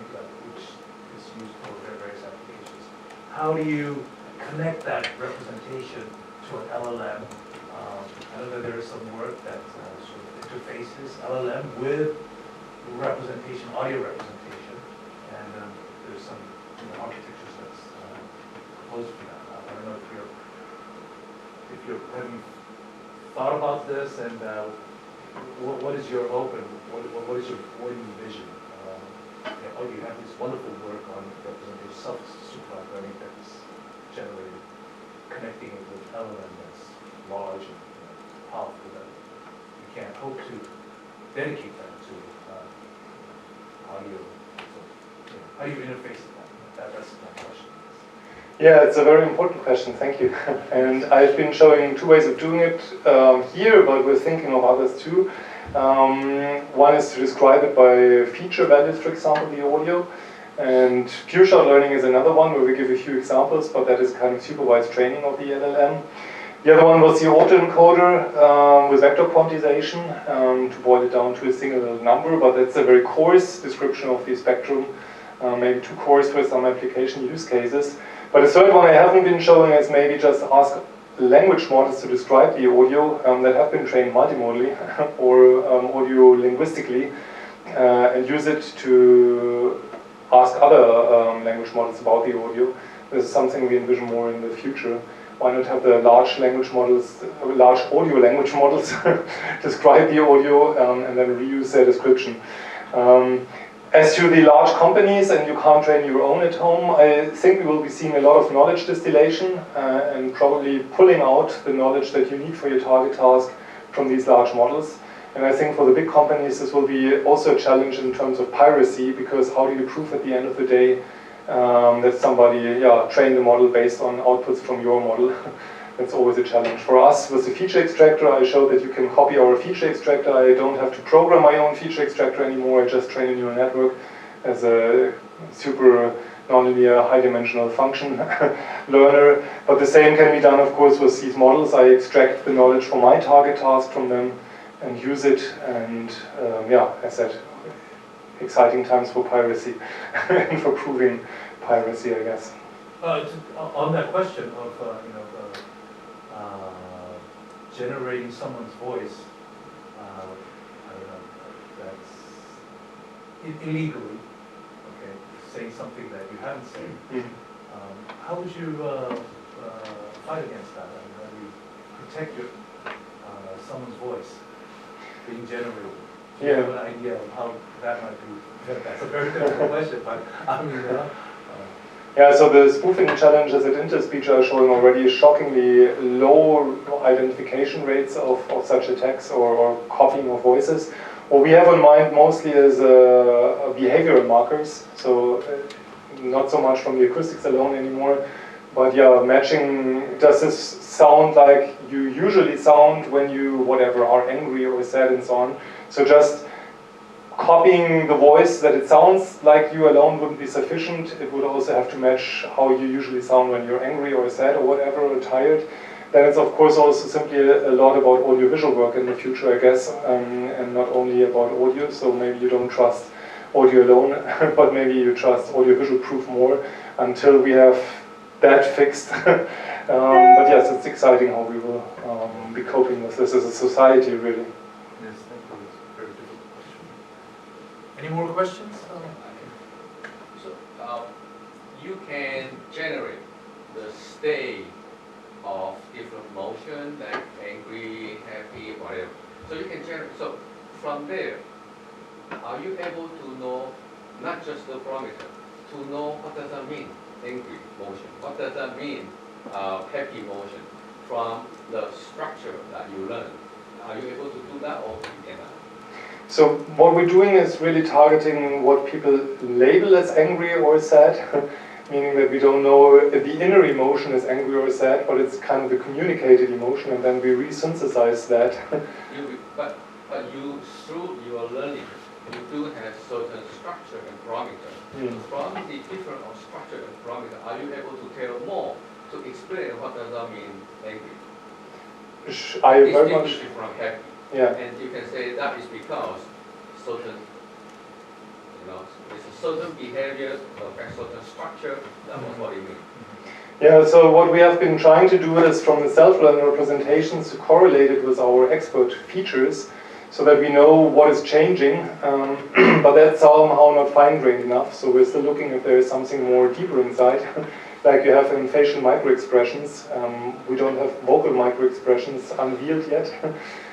[SPEAKER 1] which is used for various applications. How do you connect that representation to an LLM? I know that there is some work that sort of interfaces LLM with representation, audio representation, and there's some architectures that's proposed for that. I don't know if you're have you thought about this, and what is your hope and what do you envision? You have this wonderful work on representation, self-supervised learning that's generated, connecting it with LLM that's large and powerful that you can't hope to dedicate that to audio. So, how do you interface that? That's my question.
[SPEAKER 3] Yeah, it's a very important question, thank you. And I've been showing two ways of doing it here, but we're thinking of others too. One is to describe it by feature values, for example, the audio. And pure shot learning is another one where we give a few examples, but that is kind of supervised training of the LLM. The other one was the autoencoder with vector quantization to boil it down to a single number, but that's a very coarse description of the spectrum, maybe too coarse for some application use cases. But the third one I haven't been showing is maybe just ask language models to describe the audio that have been trained multimodally or audio linguistically and use it to ask other language models about the audio. This is something we envision more in the future. Why not have the large language models, large audio language models describe the audio and then reuse their description. As to the large companies, and you can't train your own at home, I think we will be seeing a lot of knowledge distillation and probably pulling out the knowledge that you need for your target task from these large models. And I think for the big companies this will be also a challenge in terms of piracy, because how do you prove at the end of the day that somebody trained the model based on outputs from your model? That's always a challenge. For us, with the feature extractor, I showed that you can copy our feature extractor. I don't have to program my own feature extractor anymore. I just train a neural network as a super nonlinear high-dimensional function learner. But the same can be done, of course, with these models. I extract the knowledge for my target task from them and use it. And as I said, exciting times for piracy and for proving piracy, I guess.
[SPEAKER 1] On that question of generating someone's voice, I don't know, that's illegally, okay, saying something that you haven't said. How would you fight against that? I mean, how do you protect someone's voice being generated? Do you have an idea of how that might be? That's a very difficult question, but I mean,
[SPEAKER 3] yeah, so the spoofing challenges at Interspeech are showing already shockingly low identification rates of such attacks or copying of voices. What we have in mind mostly is behavioral markers, so not so much from the acoustics alone anymore, but matching, does this sound like you usually sound when you, whatever, are angry or sad and so on. So just copying the voice that it sounds like you alone wouldn't be sufficient. It would also have to match how you usually sound when you're angry or sad or whatever, or tired. Then it's of course also simply a lot about audiovisual work in the future, I guess, and not only about audio. So maybe you don't trust audio alone, but maybe you trust audiovisual proof more until we have that fixed. But yes, it's exciting how we will be coping with this as a society, really.
[SPEAKER 16] Yes, thank you. It's a very difficult question. Any more questions?
[SPEAKER 17] So you can generate the state of different motion, like angry, happy, whatever. So you can generate. So from there, are you able to know not just the parameter, to know what does that mean, angry motion? What does that mean, happy motion? From the structure that you learn, are you able to do that, or you cannot?
[SPEAKER 3] So what we're doing is really targeting what people label as angry or sad, meaning that we don't know if the inner emotion is angry or sad, but it's kind of the communicated emotion, and then we resynthesize that.
[SPEAKER 17] But you, through your learning, you do have certain structure and parameter. So from the different structure and parameter, are you able to tell more to explain what does that mean angry?
[SPEAKER 3] I very much
[SPEAKER 17] from happy.
[SPEAKER 3] Yeah.
[SPEAKER 17] And you can say that is because certain, it's a certain behavior affects certain structure. That was what you mean.
[SPEAKER 3] Yeah, so what we have been trying to do is from the self-learning representations to correlate it with our expert features so that we know what is changing, but that's somehow not fine-grained enough, so we're still looking if there is something more deeper inside. Like you have in facial micro-expressions, we don't have vocal micro-expressions unveiled yet,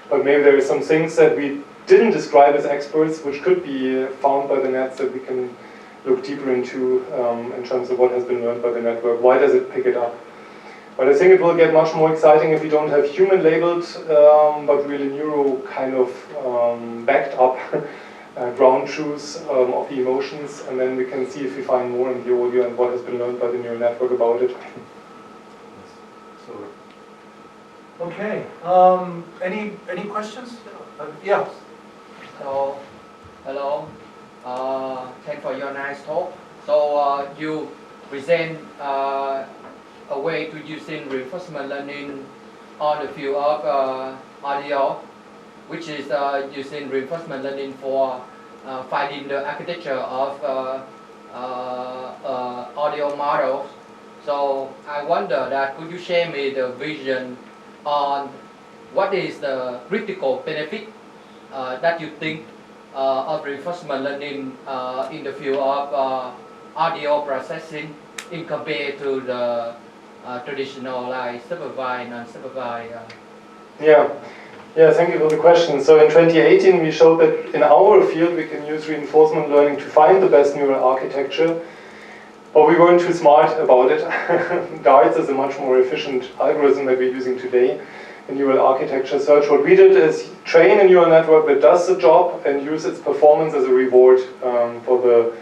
[SPEAKER 3] but maybe there are some things that we didn't describe as experts which could be found by the nets that we can look deeper into in terms of what has been learned by the network. Why does it pick it up? But I think it will get much more exciting if we don't have human labeled, but really neuro kind of backed up ground truths of the emotions, and then we can see if we find more in the audio and what has been learned by the neural network about it.
[SPEAKER 16] So, okay. Any questions? Yeah.
[SPEAKER 18] So, hello. Thanks for your nice talk. So you present a way to using reinforcement learning on the field of audio, which is using reinforcement learning for finding the architecture of audio models. So I wonder that could you share me the vision on what is the critical benefit that you think of reinforcement learning in the field of audio processing in compared to the traditional like supervised, non-supervised?
[SPEAKER 3] Yeah, thank you for the question. So in 2018 we showed that in our field we can use reinforcement learning to find the best neural architecture, but we weren't too smart about it. DARTS is a much more efficient algorithm that we're using today in neural architecture search. What we did is train a neural network that does the job and use its performance as a reward for the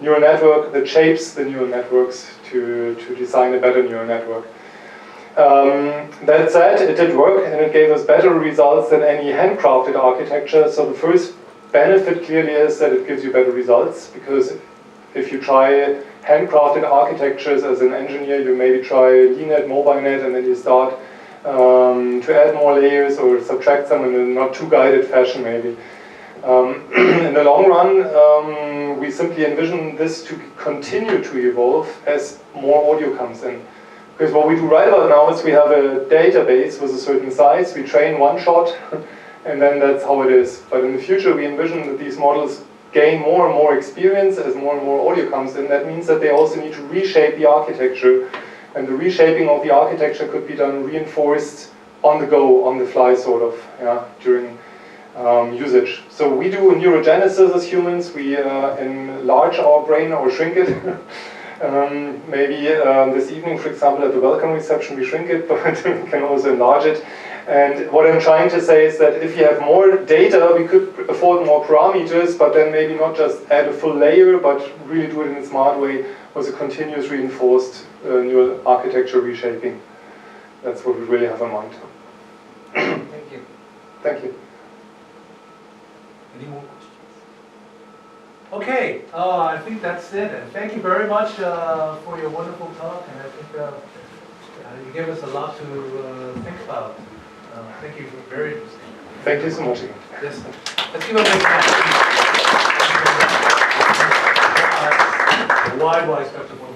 [SPEAKER 3] neural network that shapes the neural networks to design a better neural network. That said, it did work and it gave us better results than any handcrafted architecture. So the first benefit clearly is that it gives you better results, because if you try handcrafted architectures as an engineer, you maybe try LeanNet, MobileNet, and then you start to add more layers or subtract them in a not too guided fashion maybe. In the long run, we simply envision this to continue to evolve as more audio comes in. Because what we do right about now is we have a database with a certain size, we train one shot, and then that's how it is. But in the future we envision that these models gain more and more experience as more and more audio comes in. That means that they also need to reshape the architecture. And the reshaping of the architecture could be done reinforced on the go, on the fly sort of, during usage. So we do neurogenesis as humans. We enlarge our brain or shrink it. Maybe this evening, for example, at the welcome reception we shrink it, but we can also enlarge it. And what I'm trying to say is that if you have more data, we could afford more parameters, but then maybe not just add a full layer, but really do it in a smart way with a continuous reinforced neural architecture reshaping. That's what we really have in mind.
[SPEAKER 18] Thank you.
[SPEAKER 3] Thank you.
[SPEAKER 16] Any more questions? Okay, I think that's it. And thank you very much for your wonderful talk. And I think
[SPEAKER 1] You gave us a lot to think about. Thank you, very interesting.
[SPEAKER 3] Thank you so much.
[SPEAKER 1] Yes, let's give a big round. A wide spectrum.